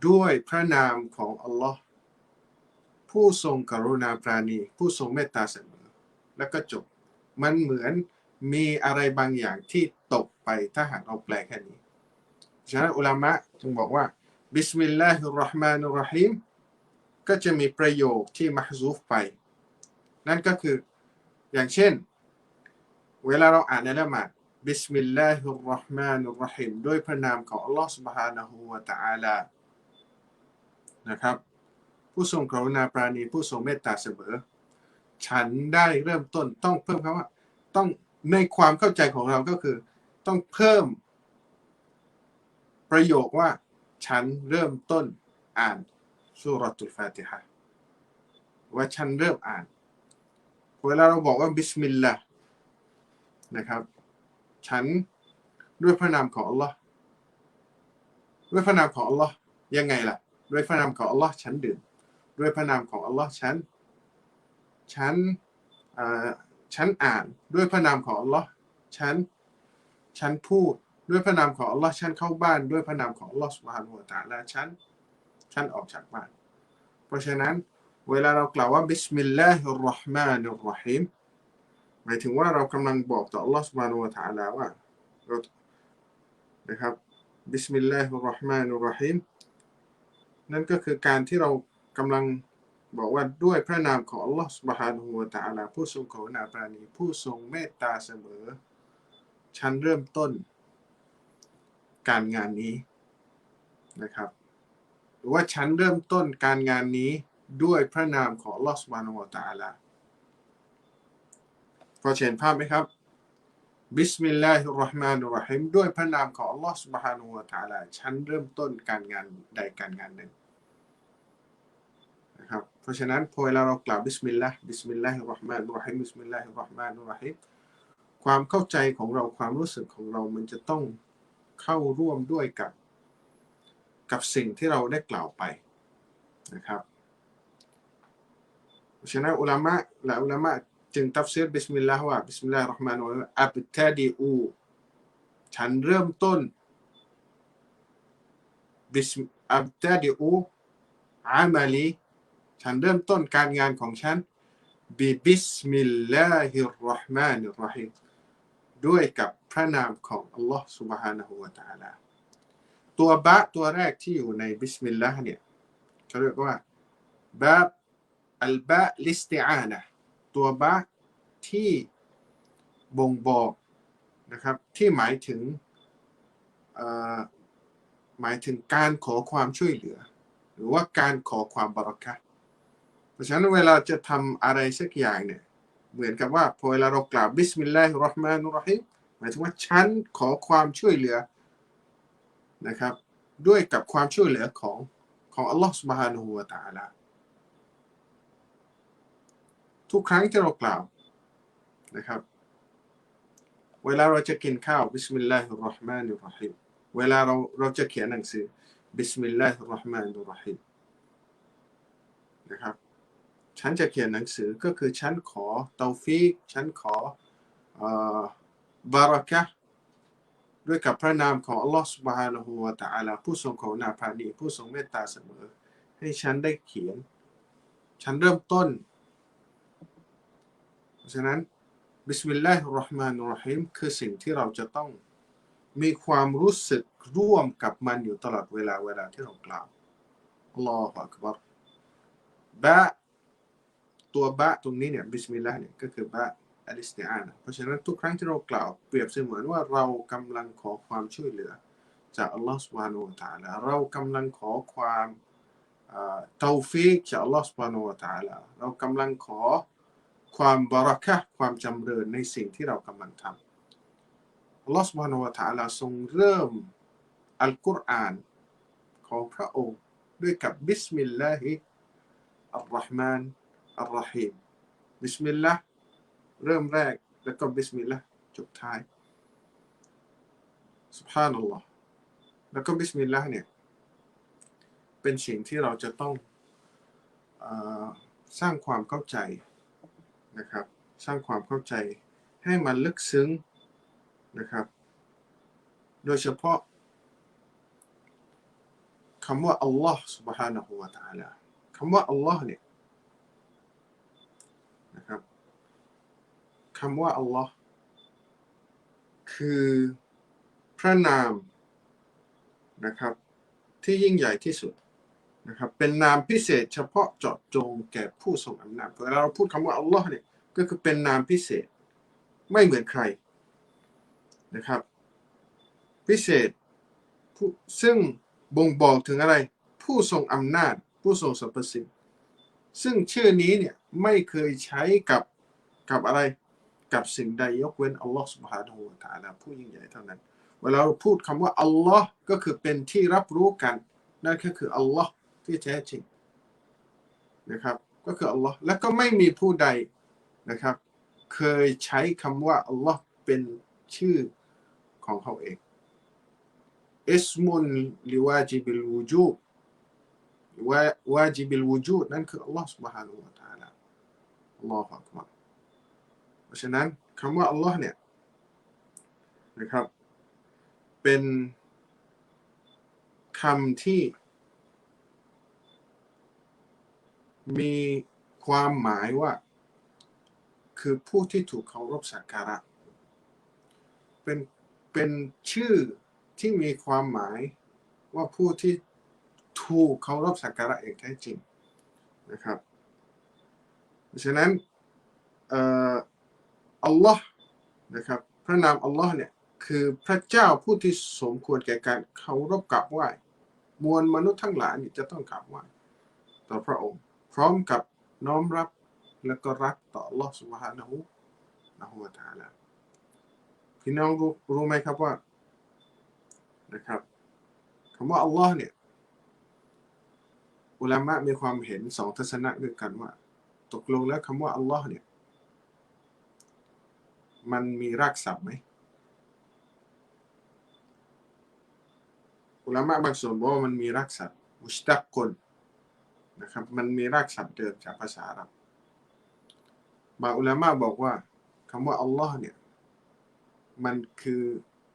ด้วยพระนามของอัลลอฮ์ผู้ทรงกรุณาปราณีผู้ทรงเมตตาเสมอแล้วก็จบมันเหมือนมีอะไรบางอย่างที่ตกไปถ้าหากเราแปลแค่นี้ฉะนั้นอุลามะจึงบอกว่า บิสมิลลาฮิรเราะห์มานิรเราะฮีมก็จะมีประโยคที่มะฮซูฟไปนั่นก็คืออย่างเช่นเวลาเราอ่านในละหมาดบิสมิลลาฮิรเราะห์มานิรเราะฮีมด้วยพระนามของอัลลอฮฺ سبحانه และ تعالى นะครับผู้ทรงกรุณาปราณีผู้ทรงเมตตาเสมอฉันได้เริ่มต้นต้องเพิ่มคำว่าต้องในความเข้าใจของเราก็คือต้องเพิ่มประโยคว่าฉันเริ่มต้นอ่านซูเราะตุลฟาติฮะห์ว่าฉันเริ่มอ่านเวลาเราบอกว่าบิสมิลลาห์นะครับฉันด้วยพระนามของอัลลอฮ์ด้วยพระนามของอัลลอฮ์ยังไงล่ะด้วยพระนามของอัลลอฮ์ฉันดื่มด้วยพระนามของอัลลอฮ์ฉันฉันอ่านด้วยพระนามของอัลลอฮ์ฉันพูดด้วยพระนามของอัลลอฮ์ฉันเข้าบ้านด้วยพระนามของอัลลอฮ์ซุบฮานะฮูวะตะอาลาฉันออกจากบ้านเพราะฉะนั้นเวลาเรากล่าวว่าบิสมิลลาฮิรเราะห์มานิรเราะฮีมหมายถึงว่าเรากำลังบอกต่ออัลลอฮ์ซุบฮานะฮูวะตะอาลาว่าเรานะครับบิสมิลลาฮิรเราะห์มานิรเราะฮีมนั่นก็คือการที่เรากำลังบอกว่าด้วยพระนามของอัลลอฮ์ سبحانه และ تعالى ผู้ทรงกรุณาปราณีผู้ทรงเมตตาเสมอฉันเริ่มต้นการงานนี้นะครับหรือว่าฉันเริ่มต้นการงานนี้ด้วยพระนามของอัลลอฮ์ سبحانه และ تعالى พอเห็นภาพไหมครับบิสมิลลาฮิรเราะห์มานิรเราะฮีมด้วยพระนามของอัลลอฮ์ سبحانه และ تعالى ฉันเริ่มต้นการงานใดการงานหนึ่งนะครับเพราะฉะนั้นพอเวลาเรากล่าวบิสมิลลาห์บิสมิลลาฮิรเราะห์มานิรเราะฮีมบิสมิลลาฮิรเราะห์มานิรเราะฮีมความเข้าใจของเราความรู้สึกของเรามันจะต้องเข้าร่วมด้วยกับสิ่งที่เราได้กล่าวไปนะครับเพราะฉะนั้นอุลามะและอุลามะจึงตัฟซีรบิสมิลลาห์ว่าบิสมิลลาฮิรเราะห์มานิรเราะฮีมอับตะดิอูฉันเริ่มต้นอับตะดิอูอามัลีฉันเริ่มต้นการงานของฉันบิสมิลลาฮิรเราะห์มานิรเราะฮีมด้วยกับพระนามของอัลลอฮ์ سبحانه และ تعالى ตัวบะตัวแรกที่อยู่ในบิสมิลลาห์เนี่ยเขาเรียกว่าบะอัลบะลิสติอานะห์ตัวบะที่บ่งบอกนะครับที่หมายถึงการขอความช่วยเหลือหรือว่าการขอความบารอกะห์เพราะฉะนั้นเวลาจะทำอะไรสักอย่างเนี่ยเหมือนกับว่าพอเวลาเรากล่าวบิสมิลลาฮิรเราะห์มานิรเราะฮีมหมายถึงว่าฉันขอความช่วยเหลือนะครับด้วยกับความช่วยเหลือของอัลลอฮ์ سبحانه และ تعالى ทุกครั้งที่เรากล่าวนะครับเวลาเราจะกินข้าวบิสมิลลาฮิรเราะห์มานิรเราะฮีมเวลาเราจะเขียนหนังสือบิสมิลลาฮิรเราะห์มานิรเราะฮีมนะครับฉันจะเขียนหนังสือก็คือฉันขอเตาฟีกฉันขอบารอกะห์ด้วยกับพระนามของอัลลอฮ์ سبحانه และ تعالى ผู้ทรงกรุณาปราณีผู้ทรงเมตตาเสมอให้ฉันได้เขียนฉันเริ่มต้นเพราะฉะนั้นบิสมิลลาฮิรเราะห์มานิรเราะฮีมคือสิ่งที่เราจะต้องมีความรู้สึกร่วมกับมันอยู่ตลอดเวลาที่เรากล่าวอัลลอฮฺอักบัรบะตัวบะตรงนี้เนี่ยบิสมิลลาห์เนี่ยก็คือบะอัลอิสติอานะห์เพราะฉะนั้นทุกครั้งที่เรากล่าวเปรียบเสมือนว่าเรากำลังขอความช่วยเหลือจากอัลลอฮฺซุบฮานะฮูวะตะอาลาเรากำลังขอความเตาฟีกจากอัลลอฮฺซุบฮานะฮูวะตะอาลาเรากำลังขอความบารักะห์ความจำเริญในสิ่งที่เรากำลังทำอัลลอฮฺซุบฮานะฮูวะตะอาลาทรงเริ่มอัลกุรอานของพระองค์ด้วยกับบิสมิลลาฮิอัรเราะห์มานอัรเราะฮีมบิสมิลลาห์เริ่มแรกแล้วก็บิสมิลลาห์จบท้ายซุบฮานัลลอฮ์แล้วก็บิสมิลลาห์เนี่ยเป็นสิ่งที่เราจะต้องสร้างความเข้าใจนะครับสร้างความเข้าใจให้มันลึกซึ้งนะครับโดยเฉพาะคำว่าอัลลอฮ์ سبحانه และ تعالى คำว่าอัลลอฮ์เนี่ยนะครับคำว่าอัลลอฮ์คือพระนามนะครับ ที่ยิ่งใหญ่ที่สุดนะครับเป็นนามพิเศษเฉพาะเจาะจงแก่ผู้ทรงอำนาจเวลาเราพูดคำว่าอัลลอฮ์เนี่ยก็คือเป็นนามพิเศษไม่เหมือนใครนะครับพิเศษผู้ซึ่งบ่งบอกถึงอะไรผู้ทรงอำนาจผู้ทรงสรรพสิ่งซึ่งชื่อนี้เนี่ยไม่เคยใช้กับอะไรกับสิ่งใดยกเว้นอัลลอฮ์ سبحانه และ تعالى ผู้ยิ่งใหญ่เท่านั้นเวลาเราพูดคำว่าอัลลอฮ์ก็คือเป็นที่รับรู้กันนั่นก็คืออัลลอฮ์ที่แท้จริงนะครับก็คืออัลลอฮ์และก็ไม่มีผู้ใดนะครับเคยใช้คำว่าอัลลอฮ์เป็นชื่อของเขาเองอิสมุนลิวาจิบิลวูจูดวาจิบิลวูจูดนั่นคืออัลลอฮ์ سبحانه และ تعالى อัลลอฮฺอักบัรเพราะฉะนั้นคำว่าอัลลอฮ์เนี่ยนะครับเป็นคำที่มีความหมายว่าคือผู้ที่ถูกเคารพสักการะเป็นชื่อที่มีความหมายว่าผู้ที่ถูกเคารพสักการะอย่างแท้จริงนะครับเพราะฉะนั้นอัลลอฮ์นะครับพระนามอัลลอฮ์เนี่ยคือพระเจ้าผู้ที่สมควรแก่การเคารพกราบไหว้มวลมนุษย์ทั้งหลายจะต้องกราบไหว้ต่อพระองค์พร้อมกับน้อมรับและก็รักต่ออัลลอฮ์ سبحانه และ تعالى พี่น้องรู้ไหมครับว่านะครับคำว่าอัลลอฮ์เนี่ยอุลามะมีความเห็นสองทัศนะด้วยกันว่าตกลงแล้วคำว่าอัลลอฮ์เนี่ยมันมีรากศัพท์ไหมอุลามะบางส่วนบอกว่ามันมีรากศัพท์มุชตักกุลนะครับมันมีรากศัพท์เดิมจากภาษาอาหรับบางอุลามะบอกว่าคำว่าอัลลอฮ์เนี่ยมันคือ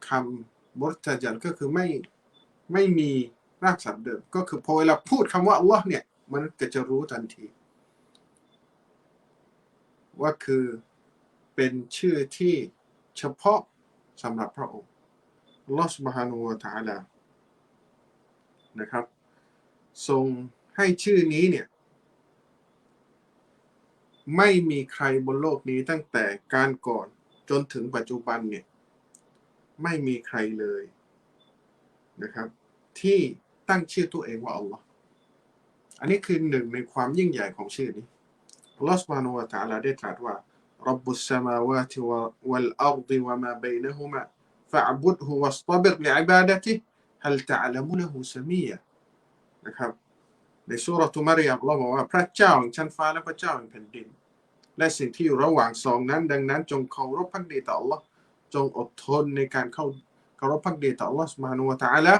คำมุรตะจัลก็คือไม่มีรากศัพท์เดิมก็คือพอเวลาพูดคำว่าอัลลอฮ์เนี่ยมันก็จะรู้ทันทีว่าคือเป็นชื่อที่เฉพาะสำหรับพระองค์อัลลอฮ์ سبحانه และ تعالى นะครับทรงให้ชื่อนี้เนี่ยไม่มีใครบนโลกนี้ตั้งแต่การก่อนจนถึงปัจจุบันเนี่ยไม่มีใครเลยนะครับที่ตั้งชื่อตัวเองว่าอัลลอฮ์อันนี้คือหนึ่งในความยิ่งใหญ่ของชื่อนี้อัลลอฮ์ سبحانه และ تعالى ได้ตรัสว่าرب السماوات والأرض وما بينهما فاعبده واصطبر لعبادته هل تعلم له سميا นะครับในซูเราะห์มารยามเราบอกว่าพระเจ้าแห่งชั้นฟ้าและพระเจ้าแห่งแผ่นดินและสิ่งที่อยู่ระหว่างสองนั้นดังนั้นจงเคารพภักดีต่อ Allah จงอดทนในการเคารพภักดีต่อ Allah سبحانه และ تعالى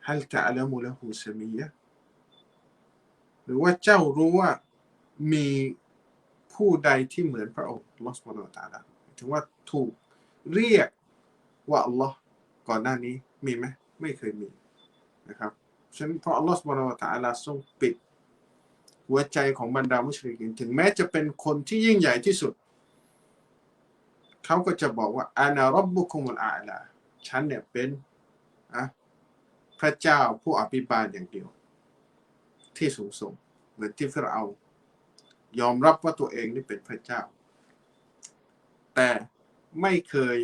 هل تعلم له سميا หรือว่าเจ้ารู้ว่ามีผู้ใดที่เหมือนพระองค์ Allah سبحانه และ تعالى ถึงว่าถูกเรียกว่า Allah ก่อนหน้านี้มีไหมไม่เคยมีนะครับฉะนั้นเพราะ Allah سبحانه และ تعالى ทรงปิดหัวใจของบรรดามุชริกีนถึงแม้จะเป็นคนที่ยิ่งใหญ่ที่สุดเขาก็จะบอกว่าอานาร็อบบุคุมุลอาลาฉันเนี่ยเป็นพระเจ้าผู้อภิบาลอย่างเดียวที่สูงส่งเหมือนที่ฟิรเอาน์ยอมรับว่าตัวเองนี่เป็นพระเจ้าแต่ไม่เคย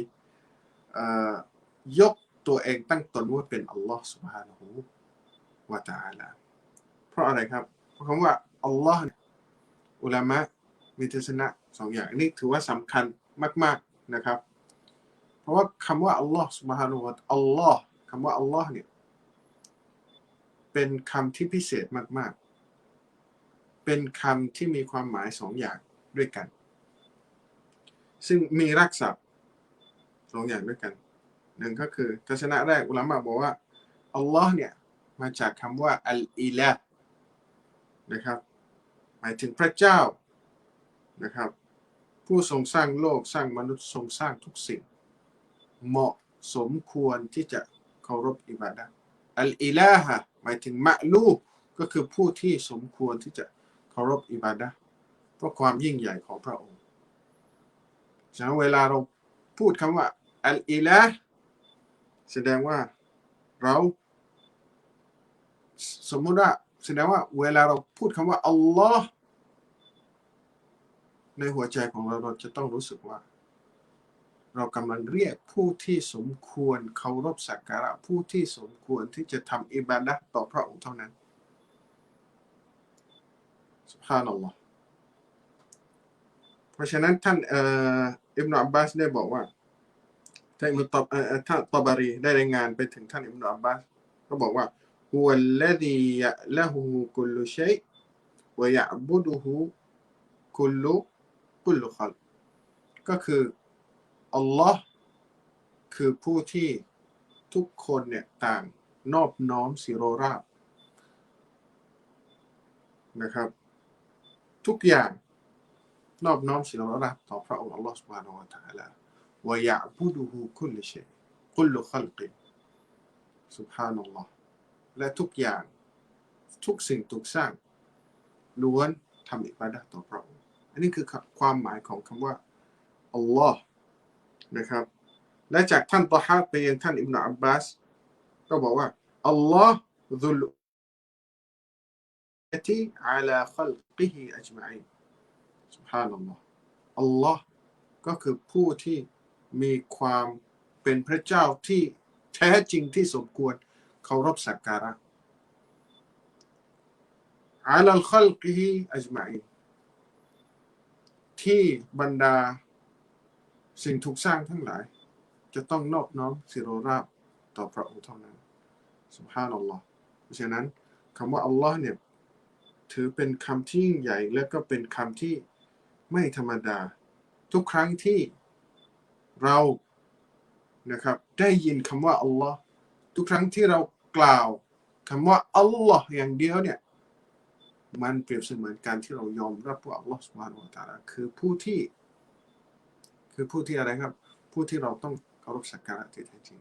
ยกตัวเองตั้งตนว่าเป็นอัลลอฮ์ سبحانه และ تعالى เพราะอะไรครับเพราะคำว่าอัลลอฮ์อุลามะมีทัศนะสองอย่างนี้ถือว่าสำคัญมากๆนะครับเพราะว่าคำว่าอัลลอฮ์ سبحانه และ อัลลอฮ์คำว่าอัลลอฮ์เนี่ยเป็นคำที่พิเศษมากๆเป็นคำที่มีความหมายสองอย่างด้วยกันซึ่งมีรากศัพท์สองอย่างด้วยกันหนึ่งก็คือทัศนะแรกอุลามะบอกว่าอัลลอฮ์เนี่ยมาจากคำว่าอัลอิละห์นะครับหมายถึงพระเจ้านะครับผู้ทรงสร้างโลกสร้างมนุษย์ทรงสร้างทุกสิ่งเหมาะสมควรที่จะเคารพอิบาดะห์อัลอิลาฮะหมายถึงมะลูกก็คือผู้ที่สมควรที่จะเคารพอิบาดะห์เพราะความยิ่งใหญ่ของพระองค์ฉะนั้นเวลาเราพูดคำว่าอัลอิละห์แสดงว่าเรา สมมุติว่าแสดงว่าเวลาเราพูดคำว่าอัลลอฮ์ในหัวใจของเราจะต้องรู้สึกว่าเรากำลังเรียกผู้ที่สมควรเคารพสักการะผู้ที่สมควรที่จะทำอิบาดะห์ต่อพระองค์เท่านั้นซุบฮานัลลอฮ์เพราะฉะนั้นท่านอิบนุอับบาสได้บอกว่าท่านท่านตอบารีได้รายงานไปถึงท่านอิบนุอับบาสก็บอกว่าฮุวัลลซียะละฮูกุลลุชัยวะยะอ์บุดุฮูกุลลุคัลก็คืออัลลอฮ์คือผู้ที่ทุกคนเนี่ยต่างนอบน้อมสิโรราบนะครับทุกอย่างนอบน้อมสิโรราบต่อพระองค์อัลลอฮ์ซุบฮานะฮูวะตะอาลาวะยะอ์บุดุฮูกุลลุชัยกุลลุคัลกิซุบฮานัลลอฮ์และทุกอย่างทุกสิ่งทุกสร้างล้วนทำอิบาดะห์ต่อพระองค์อันนี้คือความหมายของคำว่าอัลลอฮ์นะครับและจากท่านตอฮาไปยังท่านอิบนุอับบาสก็บอกว่าอัลลอฮ์ซุลอิติอะลาคัลกิฮิอัจมะอีนซุบฮานัลลอฮ์อัลลอฮ์ก็คือผู้ที่มีความเป็นพระเจ้าที่แท้จริงที่สมควรเคารพสักการะอะลาคัลกิฮิอัจมะอีนที่บรรดาสิ่งถูกสร้างทั้งหลายจะต้องนอบน้อมสิโรราบต่อพระองค์เท่านั้นซุบฮานัลลอฮ์เพราะฉะนั้นคำว่าอัลลอฮ์เนี่ยถือเป็นคำที่ยิ่งใหญ่และก็เป็นคำที่ไม่ธรรมดาทุกครั้งที่เรานะครับได้ยินคำว่าอัลลอฮ์ทุกครั้งที่เรากล่าวคำว่าอัลลอฮ์อย่างเดียวเนี่ยมันเปรียบเสมือนการที่เรายอมรับว่าอัลลอฮ์ซุบฮานะฮูวะตะอาลาคือผู้ที่อะไรครับผู้ที่เราต้องเคารพสักการะที่แท้จริง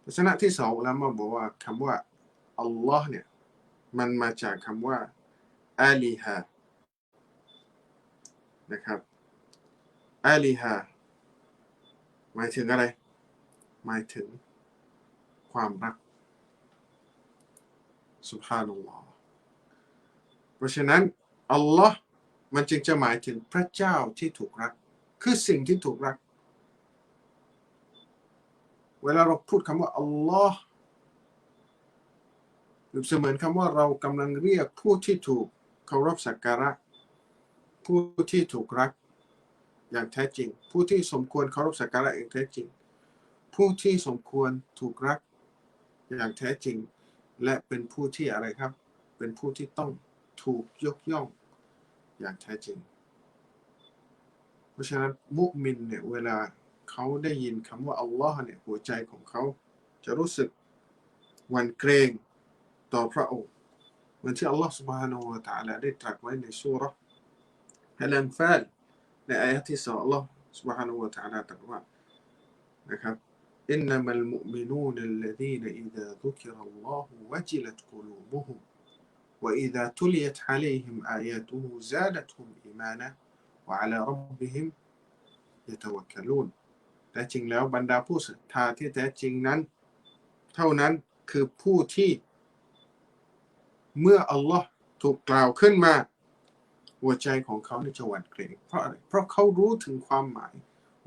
ลักษณะที่สองอุลามะบอกว่าคำว่าอัลลอฮ์เนี่ยมันมาจากคำว่าอาลีฮะนะครับอาลีฮะหมายถึงอะไรหมายถึงความรักซุบฮานัลลอฮ์เพราะฉะนั้นอัลลอฮ์มันจึงจะหมายถึงพระเจ้าที่ถูกรักคือสิ่งที่ถูกรักเวลาเราพูดคำว่าอัลลอฮ์หรือเสมือนคำว่าเรากำลังเรียกผู้ที่ถูกเคารพสักการะผู้ที่ถูกรักอย่างแท้จริงผู้ที่สมควรเคารพสักการะอย่างแท้จริงผู้ที่สมควรถูกรักอย่างแท้จริงและเป็นผู้ที่อะไรครับเป็นผู้ที่ต้องถูกยกย่องอย่างแท้จริงเพราะฉะนั้นมุมินเนี่ยเวลาเขาได้ยินคำว่าอัลลอฮ์เนี่ยหัวใจของเขาจะรู้สึกหวั่นเกรงต่อพระองค์เหมือนที่อัลลอฮ์ سبحانه และ تعالى ได้ตรัสไว้ในซูเราะห์อัลอันฟาลในอายะห์ที่2อัลลอฮ์ سبحانه และ تعالى ตรัสว่านะครับอินนัมัลมุอ์มินูนัลลซีนอิซาซุกิรัลลอฮุวะจิลัตกุลูบุฮุมวะอิซาตุลิยะตอะลัยฮิมอายาตุฮุซาดะตฮุมอีมานะวะอะลาร็อบบิฮิมยะตะวักกะลูนแต่จริงแล้วบรรดาผู้ศรัทธาที่แท้จริงนั้นเท่านั้นคือผู้ที่เมื่ออัลลอฮ์ถูกกล่าวขึ้นมาหัวใจของเขาจะหวั่นเกรงเพราะอะไรเพราะเขารู้ถึงความหมาย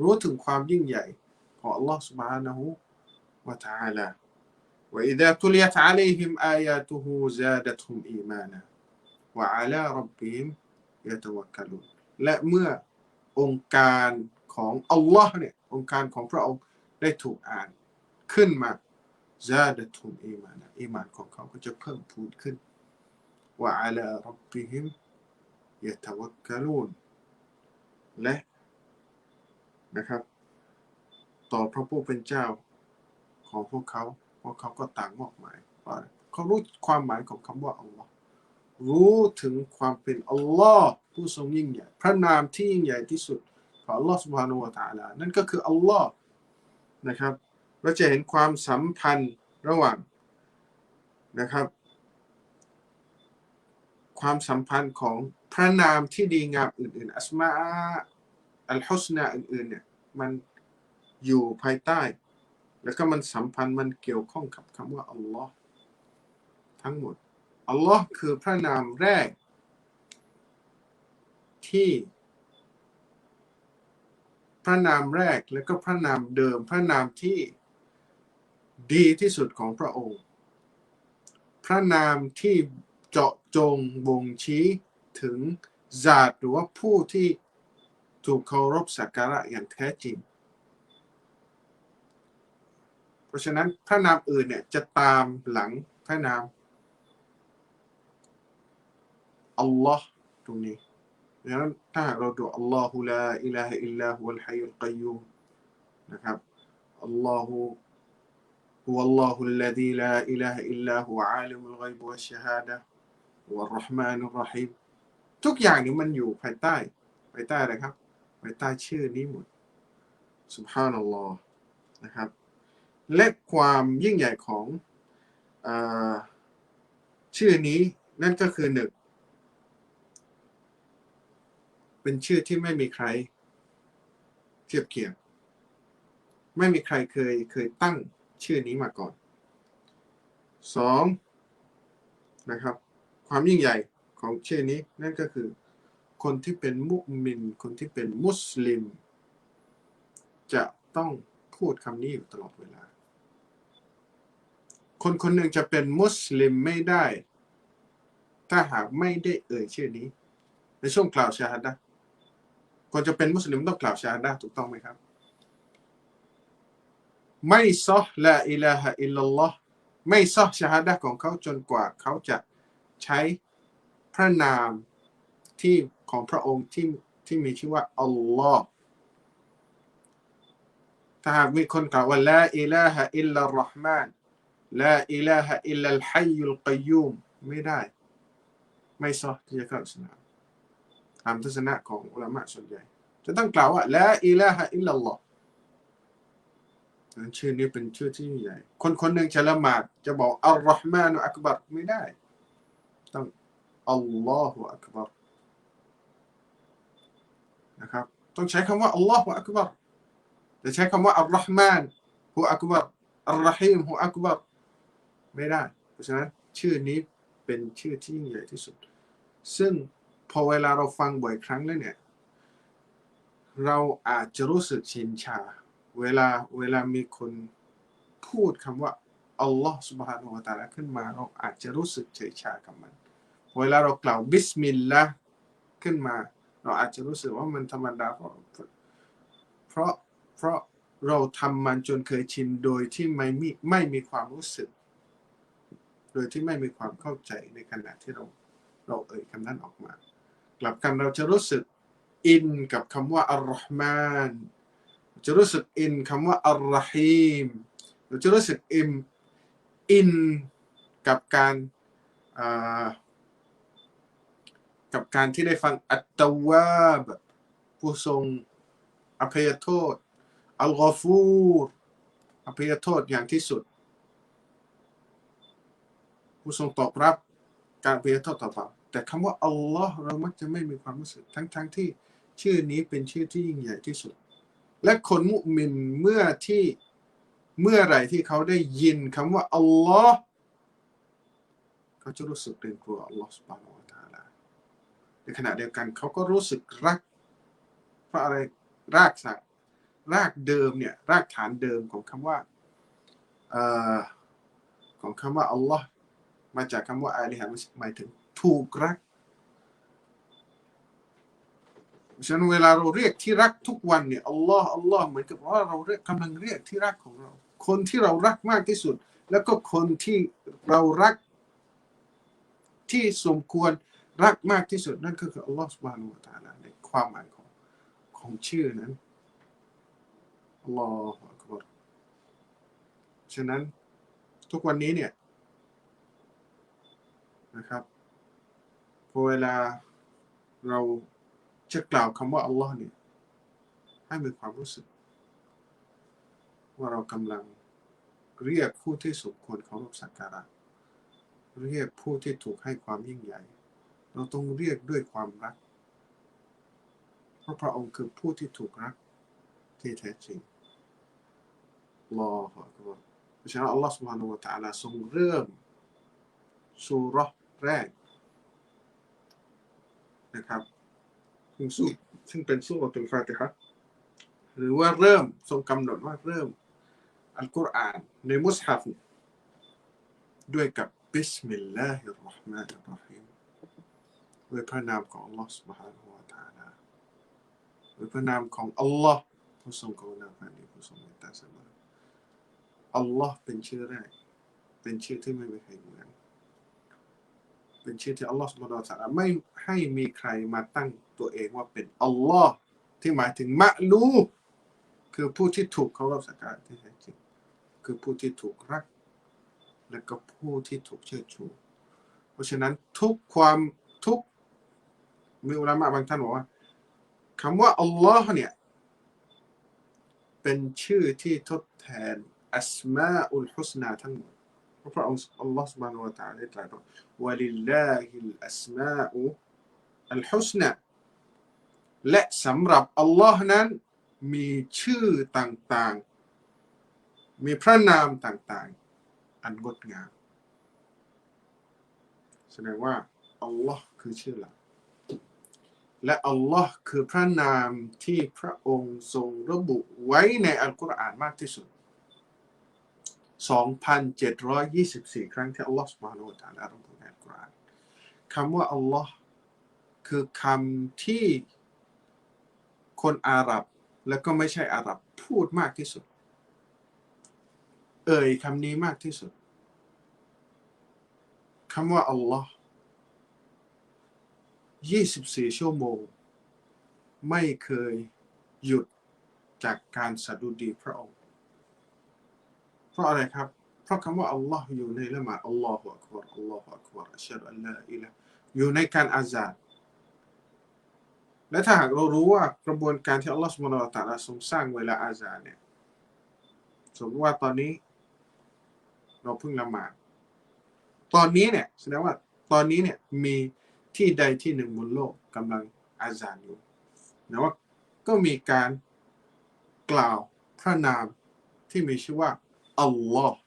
รู้ถึงความยิ่งใหญ่ของอัลลอฮ์ سبحانه และ تعالى วะอิซาตุลิยะตอะลัยฮิมอายาตุฮูซาดะตฮุมอีมานะวะอะลาร็อบบิฮิมยะตะวักกะลูนและเมื่อองค์การของอัลลอฮ์เนี่ยองค์การของพระองค์ได้ถูกอ่านขึ้นมาซาดะตฮุมอีมานะอีมานของเขาก็จะเพิ่มพูนขึ้นวะอะลาร็อบบิฮิมยะตะวักกะลูนและนะครับต่อพระผู้เป็นเจ้าของพวกเขาก็ต่างมอบหมายว่าเขารู้ความหมายของคำว่าอัลลอฮ์รู้ถึงความเป็นอัลลอฮ์ผู้ทรงยิ่งใหญ่พระนามที่ยิ่งใหญ่ที่สุดของอัลลอฮ์ سبحانه และ تعالى นั่นก็คืออัลลอฮ์นะครับเราจะเห็นความสัมพันธ์ระหว่างนะครับความสัมพันธ์ของพระนามที่ดีงามอื่นๆอัสมาอัลฮุสนาอื่นๆเนี่ยมันอยู่ภายใต้แล้วก็มันสัมพันธ์มันเกี่ยวข้องกับคำว่าอัลลอฮ์ ทั้งหมดอัลลอฮ์คือพระนามแรกที่พระนามแรกและก็พระนามเดิมพระนามที่ดีที่สุดของพระองค์พระนามที่เจาะจงบ่งชี้ถึงญาติหรือว่าผู้ที่ถูกเคารพสักการะอย่างแท้จริงเพราะฉะนั้นพระนามอื่นเนี่ยจะตามหลังพระนามอัลลอฮ์ตรงนี้ดังนั้นถ้าเราดูอัลลอฮุลาอิลาฮะอิลลาฮุวัลฮัยยุลกัยยูมนะครับอัลลอฮุฮุวัลลอฮุลลซีลาอิลาฮะอิลลาฮุอาลิมุลฆอยบวัชชะฮาดะฮ์วัรเราะห์มานุรเราะฮีมทุกอย่างนี้มันอยู่ภายใต้อะไรครับภายใต้ชื่อนี้หมดซุบฮานัลลอฮ์นะครับและความยิ่งใหญ่ของชื่อนี้นั่นก็คือหนึ่งเป็นชื่อที่ไม่มีใครเทียบเคียงไม่มีใครเคยตั้งชื่อนี้มาก่อนสองนะครับความยิ่งใหญ่ของชื่อนี้นั่นก็คือคนที่เป็นมุมินคนที่เป็นมุสลิมจะต้องพูดคำนี้อยู่ตลอดเวลาคนคนหนึ่งจะเป็นมุสลิมไม่ได้ถ้าหากไม่ได้เอ่ยชื่อนี้ในช่วงกล่าวชาฮาดะห์คนจะเป็นมุสลิมต้องกล่าวชาฮาดะห์ถูกต้องไหมครับไม่ซอฮ์ลาอิลาฮะอิลลัลลอฮ์ไม่ซอฮ์ชาฮาดะห์ของเขาจนกว่าเขาจะใช้พระนามที่ของพระองค์ที่มีชื่อว่าอัลลอฮ์ถ้าหากมีคนกล่าวว่าลาอิลาฮะอิลลัลเราะห์มานลาอิลาฮะอิลลัลฮัยยุลกัยยูมไม่ได้ไม่ซอฮ์ที่จะเข้าอิสลามตามทัศนะของอุลามะส่วนใหญ่จะต้องกล่าวว่าลาอิลาฮะอิลลัลลอฮ์ชื่อนี้เป็นชื่อที่ใหญ่คนคนหนึ่งจะละหมาดจะบอกอัลลอฮ์มานุอักบัรไม่ได้ต้องอัลลอฮฺอักบัรนะครับต้องใช้คำว่าอัลลอฮฺอักบัรแต่ใช้คำว่าอัลลอฮ์มานฮุอักบัรอัลรอฮีมฮุอักบัรไม่ได้เพราะฉะนั้นชื่อนี้เป็นชื่อที่ยิ่งใหญ่ที่สุดซึ่งพอเวลาเราฟังบ่อยครั้งแล้วเนี่ยเราอาจจะรู้สึกชินชาเวลามีคนพูดคำว่าอัลลอฮ์ سبحانه และ تعالى ขึ้นมาเราอาจจะรู้สึกเฉยชากับมันเวลาเรากล่าวบิสมิลลาห์ขึ้นมาเราอาจจะรู้สึกว่ามันธรรมดาเพราะเราทำมันจนเคยชินโดยที่ไม่มีความรู้สึกโดยที่ไม่มีความเข้าใจในขณะที่เราเอ่ยคำนั้นออกมากลับกันเราจะรู้สึกอินกับคำว่าอัลลอฮ์มานจะรู้สึกอินคำว่าอัลรอฮีมเราจะรู้สึกอินกับการที่ได้ฟังอัตตาวาบผู้ทรงอภัยโทษอัลกอฟูรอภัยโทษอย่างที่สุดผู้ทรงตอบรับการอภัยโทษต่อเราแต่คำว่าอัลลอฮ์เรามักจะไม่มีความรู้สึกทั้งที่ชื่อนี้เป็นชื่อที่ยิ่งใหญ่ที่สุดและคนมุมินเมื่อไหร่ที่เขาได้ยินคำว่าอัลลอฮ์เขาจะรู้สึกเกรงกลัวอัลลอฮ์ซุบฮานะฮูวะตะอาลาในขณะเดียวกันเขาก็รู้สึกรักเพราะอะไรรากเดิมเนี่ยรากฐานเดิมของคำว่าอัลลอฮ์มาจากคำว่าอาลิฮะหมายถึงถูกรักฉะนั้นเวลาเราเรียกที่รักทุกวันเนี่ยอัลลอฮ์เหมือนกับว่าเรากำลังเรียกที่รักของเราคนที่เรารักมากที่สุดแล้วก็คนที่เรารักที่สมควรรักมากที่สุดนั่นก็คืออัลลอฮ์ซุบฮานะฮูวะตะอาลาในความหมายของชื่อนั้นอัลลอฮฺอักบัรฉะนั้นทุกวันนี้เนี่ยนะครับพอเวลาเราจะกล่าวคำว่าอัลลอฮ์เนี่ยให้มีความรู้สึกว่าเรากำลังเรียกผู้ที่สมควรเคารพสักการะเรียกผู้ที่ถูกให้ความยิ่งใหญ่เราต้องเรียกด้วยความรักเพราะพระองค์คือผู้ที่ถูกรักที่แท้จริงอัลลอฮฺอักบัรเพราะฉะนั้นอัลลอฮ์ سبحانه และ تعالى ทรงเริ่ม ซูเราะห์แรกนะครับซึ่งเป็นซูเราะตุลฟาติฮะห์หรือว่าเริ่มทรงกำหนดว่าเริ่มอัลกุรอานในมุสฮัฟด้วยกับบิสมิลลาฮิรเราะห์มานิรเราะฮีมด้วยพระนามของอัลลอฮ์ سبحانه และ تعالى ด้วยพระนามของอัลลอฮ์ผู้ทรงกรุณาปราณีผู้ทรงเมตตาเสมออัลลอฮ์เป็นชื่อแรกเป็นชื่อที่ไม่มีใครเหมือนเป็นชื่อที่อัลลอฮ์ سبحانه และ تعالى ไม่ให้มีใครมาตั้งตัวเองว่าเป็นอัลลอฮ์ที่หมายถึงมะลูคือผู้ที่ถูกเคารพสักการะที่แท้จริงคือผู้ที่ถูกรักและก็ผู้ที่ถูกเชิดชูเพราะฉะนั้นทุกมีอุลามะบางท่านบอกว่าคำว่าอัลลอฮ์เนี่ยเป็นชื่อที่ทดแทนอัสมาอุลฮุสนาทั้งหมดเพราะพระองค์อัลลอฮ์ سبحانه และ تعالى ได้ตรัสว่าวะลิลลาฮิลอัสมาอุอัลฮุสนาและสำหรับอัลลอฮ์นั้นมีชื่อต่างๆมีพระนามต่างๆอันงดงามแสดงว่าอัลลอฮ์คือชื่อหลักและอัลลอฮ์คือพระนามที่พระองค์ทรงระบุไว้ในอัลกุรอานมากที่สุด 2,724 ครั้งที่อัลลอฮ์ سبحانه และ تعالى ระบุในอัลกุรอานคำว่าอัลลอฮ์คือคำที่คนอาหรับและก็ไม่ใช่อาหรับพูดมากที่สุดคำนี้มากที่สุดคำว่าอัลลอฮ์24 ชั่วโมงไม่เคยหยุดจากการสดุดีพระองค์เพราะอะไรครับเพราะคำว่าอัลลอฮ์อยู่ในละหมาดอัลลอฮุอักบัรอัลลอฮุอักบัรอัชฮะดุอัลลาอิลาฮะอยู่ในการอาซานและถ้าหากเรารู้ว่ากระบวนการที่อัลลอฮ์ซุบฮานะฮูวะตะอาลาทรงสร้างเวลาอาซานเนี่ยสมมติว่าตอนนี้เราเพิ่งละหมาดตอนนี้เนี่ยแสดงว่าตอนนี้เนี่ยมีที่ใดที่หนึ่งบนโลกกำลังอาซานอยู่นะว่าก็มีการกล่าวพระนามที่มีชื่อว่าอัลลอฮ์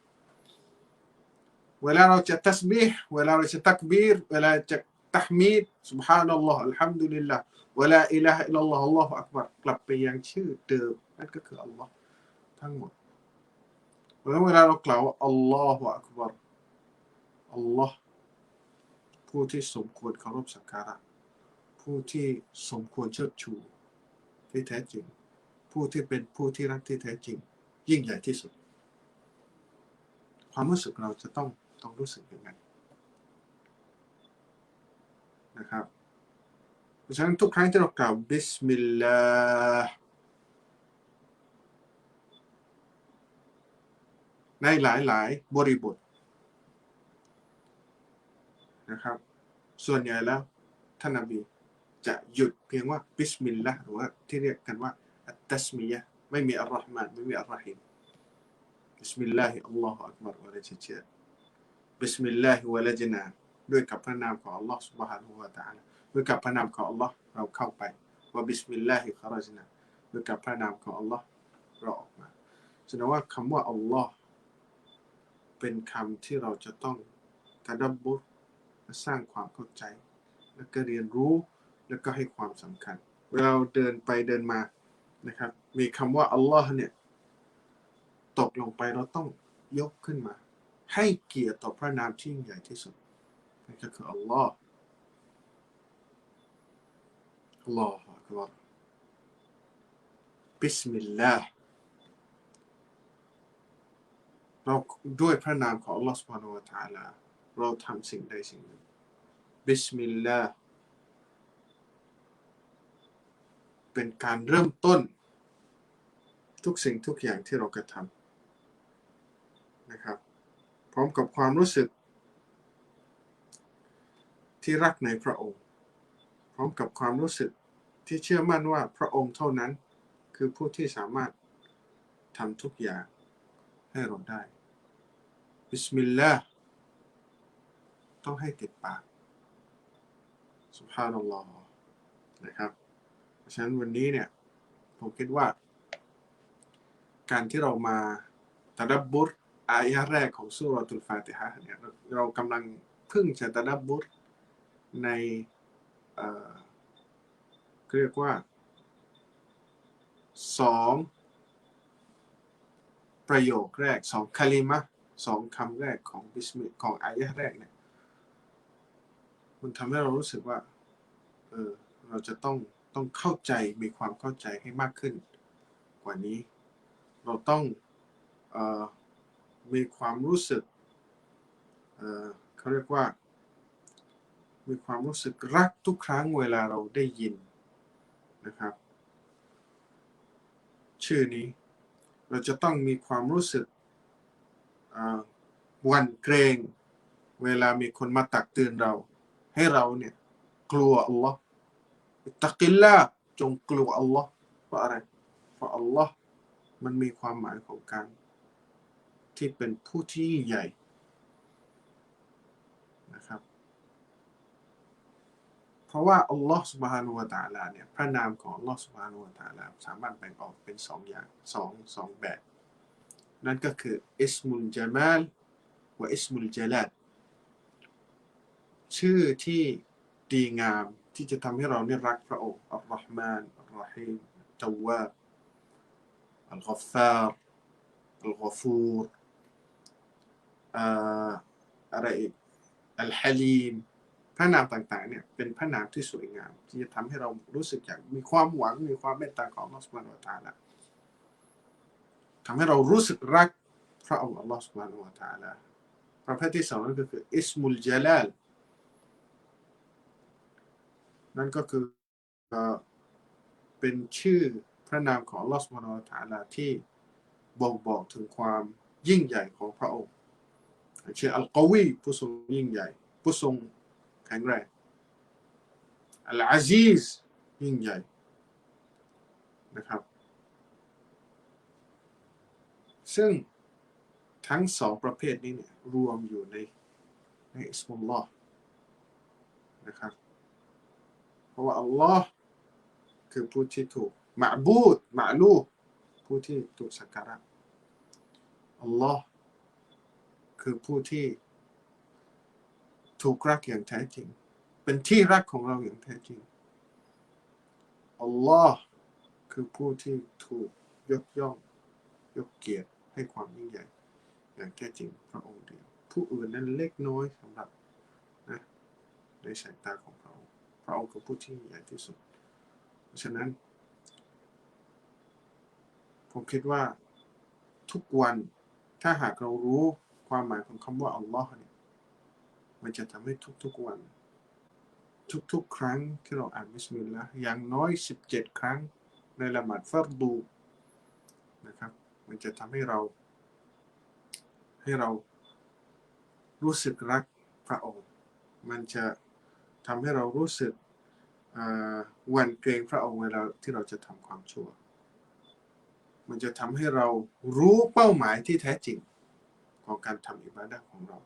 เวลาเราจะตัสบีห์เวลาเราจะตักบีรเวลาจะตะห์มีดซุบฮานัลลอฮ์อัลฮัมดุลิลลาห์วะลาอิลาฮะอิลลัลลอฮ์อัลลอฮุอักบัรกลับไปยังชื่อเดิมนั่นก็คืออัลลอฮ์ทั้งหมดเวลาเรากล่าวว่าอัลลอฮุอักบัรอัลลอฮ์ผู้ที่สมควรเคารพสักการะผู้ที่สมควรเชิดชูที่แท้จริงผู้ที่เป็นผู้ที่รักที่แท้จริงยิ่งใหญ่ที่สุดความรู้สึกเราจะต้องรู้สึกอย่างนั้นนะครับเพราะฉะนั้นทุกครั้งที่เรากล่าวบิสมิลลาห์ในหลายบริบทนะครับส่วนใหญ่แล้วท่านนบีจะหยุดเพียงว่าบิสมิลลาห์หรือว่าที่เรียกกันว่าอัตตัสมียะห์ไม่มีอัลเราะห์มานไม่มีอัลเราะฮีมบิสมิลลาฮิอัลลอฮุอักบัรวะลาเชื่อบิสมิลลาฮิวะลาจนาด้วยกับพระนามของอัลลอฮ์ سبحانه และ تعالى ด้วยกับพระนามของอัลลอฮ์เราเข้าไปว่าบิสมิลลาฮิคอรจนะด้วยกับพระนามของอัลลอฮ์เราออกมาแสดงว่าคำว่าอัลลอฮ์เป็นคำที่เราจะต้องตะดับบุรสร้างความเข้าใจแล้วก็เรียนรู้แล้วก็ให้ความสำคัญเวลาเราเดินไปเดินมานะครับมีคำว่าอัลลอฮ์เนี่ยตกลงไปเราต้องยกขึ้นมาให้เกียรติต่อพระนามที่ยิ่งใหญ่ที่สุดนั่นก็คืออัลลอฮ์อัลลอฮฺอักบัรบิสมิลลาห์เราด้วยพระนามของอัลลอฮฺ سبحانه และ تعالى เราทำสิ่งใดสิ่งหนึ่งบิสมิลลาห์เป็นการเริ่มต้นทุกสิ่งทุกอย่างที่เรากระทำนะครับพร้อมกับความรู้สึกที่รักในพระองค์พร้อมกับความรู้สึกที่เชื่อมั่นว่าพระองค์เท่านั้นคือผู้ที่สามารถทำทุกอย่างให้เราได้บิสมิลลาห์ต้องให้ติดปากซุบฮานัลลอฮ์นะครับเพราะฉะนั้นวันนี้เนี่ยผมคิดว่าการที่เรามาตะดับบุรอายะห์แรกของซูเราะตุลฟาติฮะห์เนี่ยเรากำลัง เพิ่งจะตะดับบุรในเรียกว่า2ประโยคแรก2คาลิมะ2คำแรกของบิสมิลของอายะห์แรกเนี่ยมันทำให้เรารู้สึกว่าเราจะต้องเข้าใจมีความเข้าใจให้มากขึ้นกว่านี้เราต้องมีความรู้สึกเขาเรียกว่ามีความรู้สึกรักทุกครั้งเวลาเราได้ยินนะครับชื่อนี้เราจะต้องมีความรู้สึกหวั่นเกรงเวลามีคนมาตักเตือนเราให้เราเนี่ยกลัวอัลลอฮ์อิตตักิลลาห์จงกลัวอัลลอฮ์เพราะอะไรเพราะอัลลอฮ์มันมีความหมายของการที่เป็นผู้ที่ยิ่งใหญ่นะครับเพราะว่าอัลลอฮ์ سبحانه และ تعالى เนี่ยพระนามของอัลลอฮ์ سبحانه และ تعالى สามารถแบ่งออกเป็น2อย่าง2แบบนั่นก็คืออิสมุลญะมาลและอิสมุลญะลาลชื่อที่ดีงามที่จะทำให้เราเนี่ยรักพระองค์อัลลอฮ์มานอัลลอฮีมตะววาบอัลกัฟฟาร์อัลกอฟูรอะไรอีกอัลฮะลีมพระนามต่างๆเนี่ยเป็นพระนามที่สวยงามที่จะทำให้เรารู้สึกอย่างมีความหวังมีความเมตตาของอัลลอฮฺซุบฮานะฮูวะตะอาลาทำให้เรารู้สึกรักพระองค์อัลลอฮฺซุบฮานะฮูวะตะอาลาประเภทที่2นั่นก็คืออิสมุลญะลาลนั่นก็คือเป็นชื่อพระนามของอัลลอฮฺซุบฮานะฮูวะตะอาลาที่บ่งบอกถึงความยิ่งใหญ่ของพระองค์เช่นอัลกอวีผู้ทรงยิ่งใหญ่ผู้ทรงแข็งแรงอัลอาซีซยิ่งใหญ่นะครับซึ่งทั้ง2ประเภทนี้เนี่ยรวมอยู่ในอิสมุลลอฮ์นะครับเพราะว่าอัลลอฮ์คือผู้ที่ถูกมะบูดมะลูกผู้ที่ถูกสักการะอัลลอฮ์คือผู้ที่ถูกรักอย่างแท้จริงเป็นที่รักของเราอย่างแท้จริงอัลลอฮ์คือผู้ที่ถูกยกย่องยกเกียรติให้ความยิ่งใหญ่อย่างแท้จริงพระองค์เดียวผู้อื่นนั้นเล็กน้อยสำหรับนะในสายตาของพระองค์คือผู้ที่ใหญ่ที่สุดเพราะฉะนั้นผมคิดว่าทุกวันถ้าหากเรารู้ความหมายของคำว่าอัลลอฮ์เนี่ยมันจะทำให้ทุกๆวันทุกครั้งที่เราอ่านบิสมิลลาห์อย่างน้อย17ครั้งในละหมาดฟัรดูนะครับมันจะทำให้เรารู้สึกรักพระองค์มันจะทำให้เรารู้สึกหวั่นเกรงพระองค์เวลาที่เราจะทำความชั่วมันจะทำให้เรารู้เป้าหมายที่แท้จริงของการทำอิบาดะห์ของเรา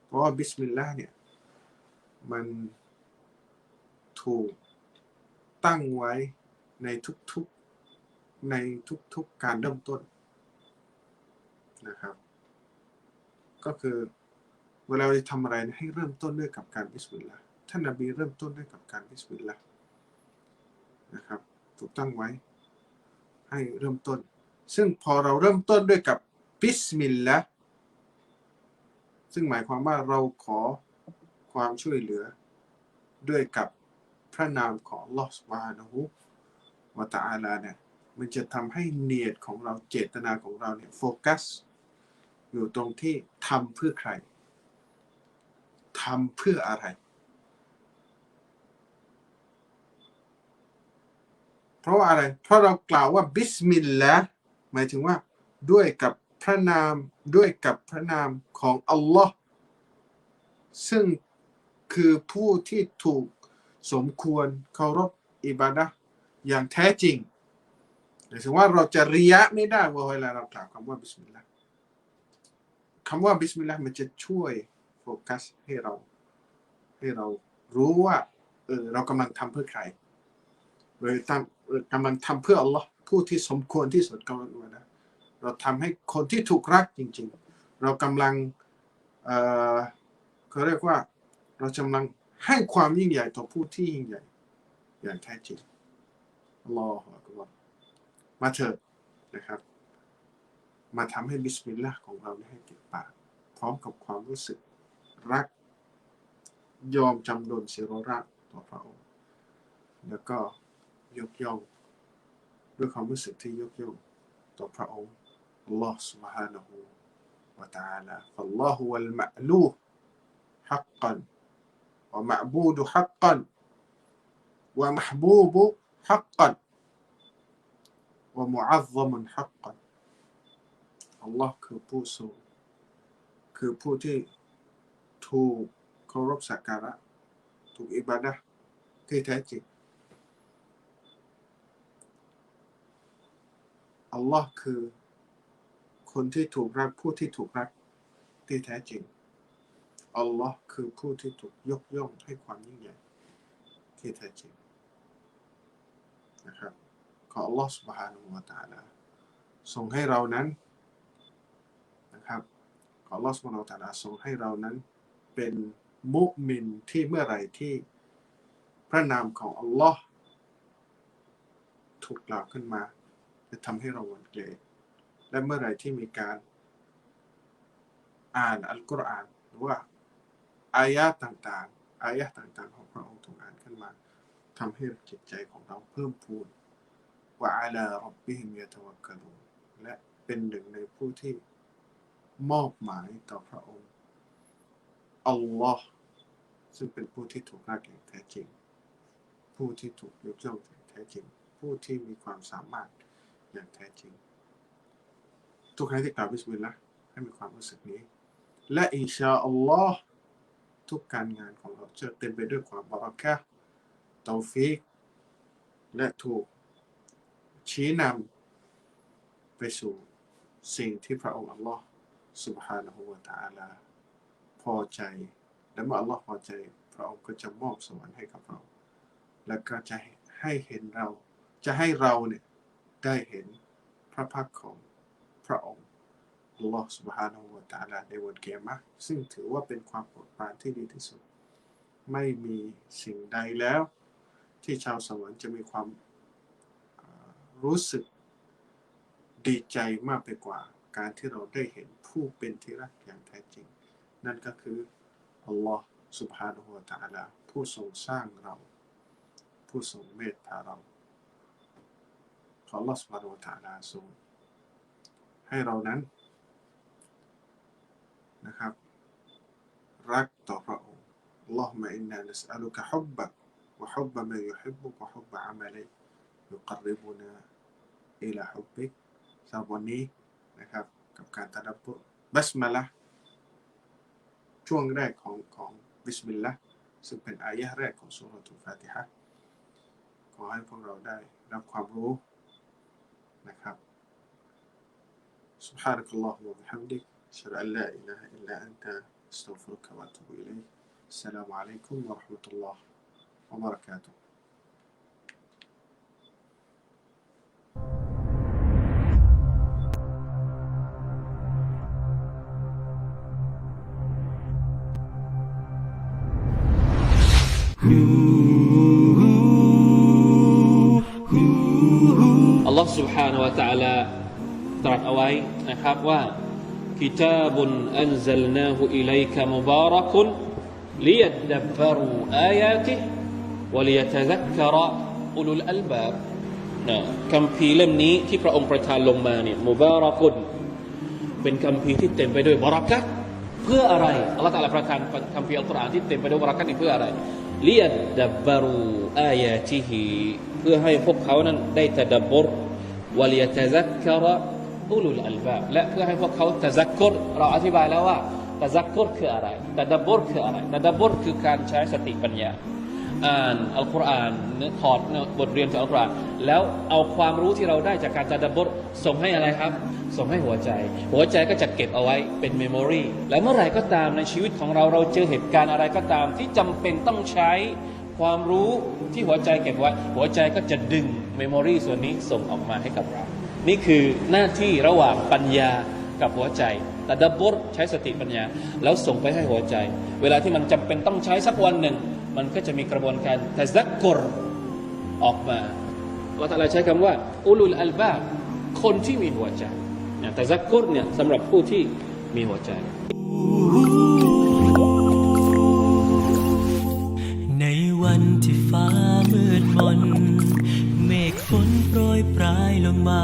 เพราะว่าบิสมิลลาห์เนี่ยมันถูกตั้งไว้ในทุกการเริ่มต้นนะครับก็คือเวลาเราทำอะไรให้เริ่มต้นด้วยกับการบิสมิลลาห์ท่านนบีเริ่มต้นด้วยกับการบิสมิลลาห์นะครับถูกตั้งไว้ให้เริ่มต้นซึ่งพอเราเริ่มต้นด้วยกับบิสมิลลาห์ซึ่งหมายความว่าเราขอความช่วยเหลือด้วยกับพระนามของอัลเลาะห์ซุบฮานะฮูวะตะอาลาเนี่ยมันจะทำให้เนียดของเราเจตนาของเราเนี่ยโฟกัสอยู่ตรงที่ทำเพื่อใครทำเพื่ออะไรเพราะว่าอะไรเพราะเรากล่าวว่าบิสมิลลาห์หมายถึงว่าด้วยกับพระนามของอัลลอฮ์ซึ่งคือผู้ที่ถูกสมควรเคารพอิบาดะห์อย่างแท้จริงหมายถึงว่าเราจะริยะไม่ได้เวลาเรากล่าวคำว่าบิสมิลลาห์มันจะช่วยโฟกัสให้เรารู้ว่าเรากำลังทำเพื่อใครกำลังทำเพื่ออัลลอฮ์ผู้ที่สมควรที่สุดกำลังนะเราทำให้คนที่ถูกรักจริงๆเรากำลังเขาเรียกว่า เรากำลังให้ความยิ่งใหญ่ต่อผู้ที่ยิ่งใหญ่อย่างแท้จริงอัลลอฮฺอักบัรมาเถิดนะครับมาทำให้บิสมิลลาห์ของเราให้ติดปากพร้อมกับความรู้สึกรักยอมจำนนเสียรรักต่อพระองค์แล้วก็ยกย่องด้วยความรู้สึกที่ยกย่องต่อพระองค์อัลลอฮฺ سبحانه และ تعالى فالله هو المألوه حقا ومعبود حقا ومحبوب حقا ومعظم حقا อัลลอฮ์คือผู้ทรงคือผู้ที่ถูกเคารพสักการะถูกอิบาดะห์ที่แท้จริงอัลลอฮ์คือคนที่ถูกรักผู้ที่ถูกรักที่แท้จริงอัลลอฮ์คือผู้ที่ถูกยกย่องให้ความยิ่งใหญ่ที่แท้จริงนะครับขออัลลอฮ์ سبحانه และ تعالى ทรงให้เรานั้นนะครับขออัลลอฮ์ سبحانه และ تعالى ทรงให้เรานั้นเป็นมุมินที่เมื่อไหร่ที่พระนามของอัลลอฮ์ถูกกล่าวขึ้นมาจะทำให้เราหวั่นเกรงและเมื่อไหร่ที่มีการอ่านอัลกุรอานหรือว่าอายะห์ต่างๆของพระองค์ถูกอ่านขึ้นมาทำให้จิตใจของเราเพิ่มพูนวะอะลาร็อบบิฮิมยะตะวักกะลูนและเป็นหนึ่งในผู้ที่มอบหมายต่อพระองค์อัลลอฮ์ซึ่งเป็นผู้ที่ถูกรักอย่างแท้จริงผู้ที่ถูกยกย่องอย่างแท้จริงผู้ที่มีความสามารถอย่างแท้จริงทุกครั้งที่กล่าวบิสมิลลาห์ให้มีความรู้สึกนี้และอินชาอัลลอฮ์ทุกการงานของเราจะเต็มไปด้วยความบารอกะฮ์ตอฟีกและถูกชี้นำไปสู่สิ่งที่พระองค์อัลลอฮ์ سبحانه และ تعالى พอใจและเมื่ออัลลอฮ์พอใจพระองค์ก็จะมอบสวรรค์ให้กับเราและก็จะให้เห็นเราจะให้เราเนี่ยได้เห็นพระพักตร์ของพระองค์อัลลอฮ์ سبحانه และ تعالى ในวันกิยามะห์ซึ่งถือว่าเป็นความโปรดปรานที่ดีที่สุดไม่มีสิ่งใดแล้วที่ชาวสวรรค์จะมีความรู้สึกดีใจมากไปกว่าการที่เราได้เห็นผู้เป็นที่รักอย่างแท้จริงนั่นก็คืออัลลอฮ์ سبحانه และ تعالى ผู้ทรงสร้างเราผู้ทรงเมตตาเราขออัลลอฮ์ سبحانه และ تعالى ทรงให้เรานั้นนะครับรักต่อพระองค์อัลลอฮุมะอินนานัสอะลุกะฮุบบะวะฮุบบะมันยุฮิบบุกวะฮุบบะอะมะลิยุกอรริบุนาอิลาฮุบบิกสำหรับวันนี้นะครับกับการตะดับบุรบัสมะละห์ช่วงแรกของบิสมิลลาห์ซึ่งเป็นอายะห์แรกของซูเราะตุลฟาติฮะห์ขอให้พวกเราได้รับความรู้นะครับ سبحانك اللهم وبحمدك أشهد أن لا إله إلا أنت أستغفرك وأتوب إليك السلام عليكم ورحمة الله وبركاته
Allah Subhanahu wa Ta'ala ตรัสเอาไว้นะครับว่ากิตาบุนอันซัลนาฮูอิลัยกะมุบารักุนลิยัดดับบรูอายาติฮิวะลิยะตะซักกะรออุลุลอัลบาบนะคัมภีร์เล่มนี้ที่พระองค์ประทานลงมาเนี่ยมุบารักุนเป็นคัมภีร์ที่เต็มไปด้วยบารอกะฮ์เพื่ออะไรอัลเลาะห์ตะอาลาประทานคัมภีร์อัลกุรอานที่เต็มไปด้วยบารอกะฮ์นี่เพื่ออะไรลิยัดดับบรูอายาติฮิเพื่อให้พวกเขานั้นได้ตะดับบรวะลิยะตะซักกะรออุลุลอัลบาบและเพื่อให้พวกเขาตะซักกุรเราอธิบายแล้วว่าตะซักกุรคืออะไรตะดับบรคืออะไรตะดับบรคือการใช้สติปัญญาอ่านอัลกุรอานถอดบทเรียนจากอัลกุรอานแล้วเอาความรู้ที่เราได้จากการตะดับบรส่งให้อะไรครับส่งให้หัวใจก็จะเก็บเอาไว้เป็นเมมโมรีและเมื่อไหร่ก็ตามในชีวิตของเราเจอเหตุการณ์อะไรก็ตามที่จำเป็นต้องใช้ความรู้ที่หัวใจเก็บไว้หัวใจก็จะดึงเมมโมรีส่วนนี้ส่งออกมาให้กับเรานี่คือหน้าที่ระหว่างปัญญากับหัวใจ ตะดับบุรใช้สติปัญญาแล้วส่งไปให้หัวใจเวลาที่มันจำเป็นต้องใช้สักวันหนึ่งมันก็จะมีกระบวนการตะซักกุรออกมาอัลเลาะห์ตะอาลาใช้คำว่าอุลุลอัลบาบคนที่มีหัวใจตะซักกุรเนี่ยสำหรับผู้ที่มีหัวใจ
ในวันที่ฟ้ามืดมนเมฆฝนโปรยปลายลงมา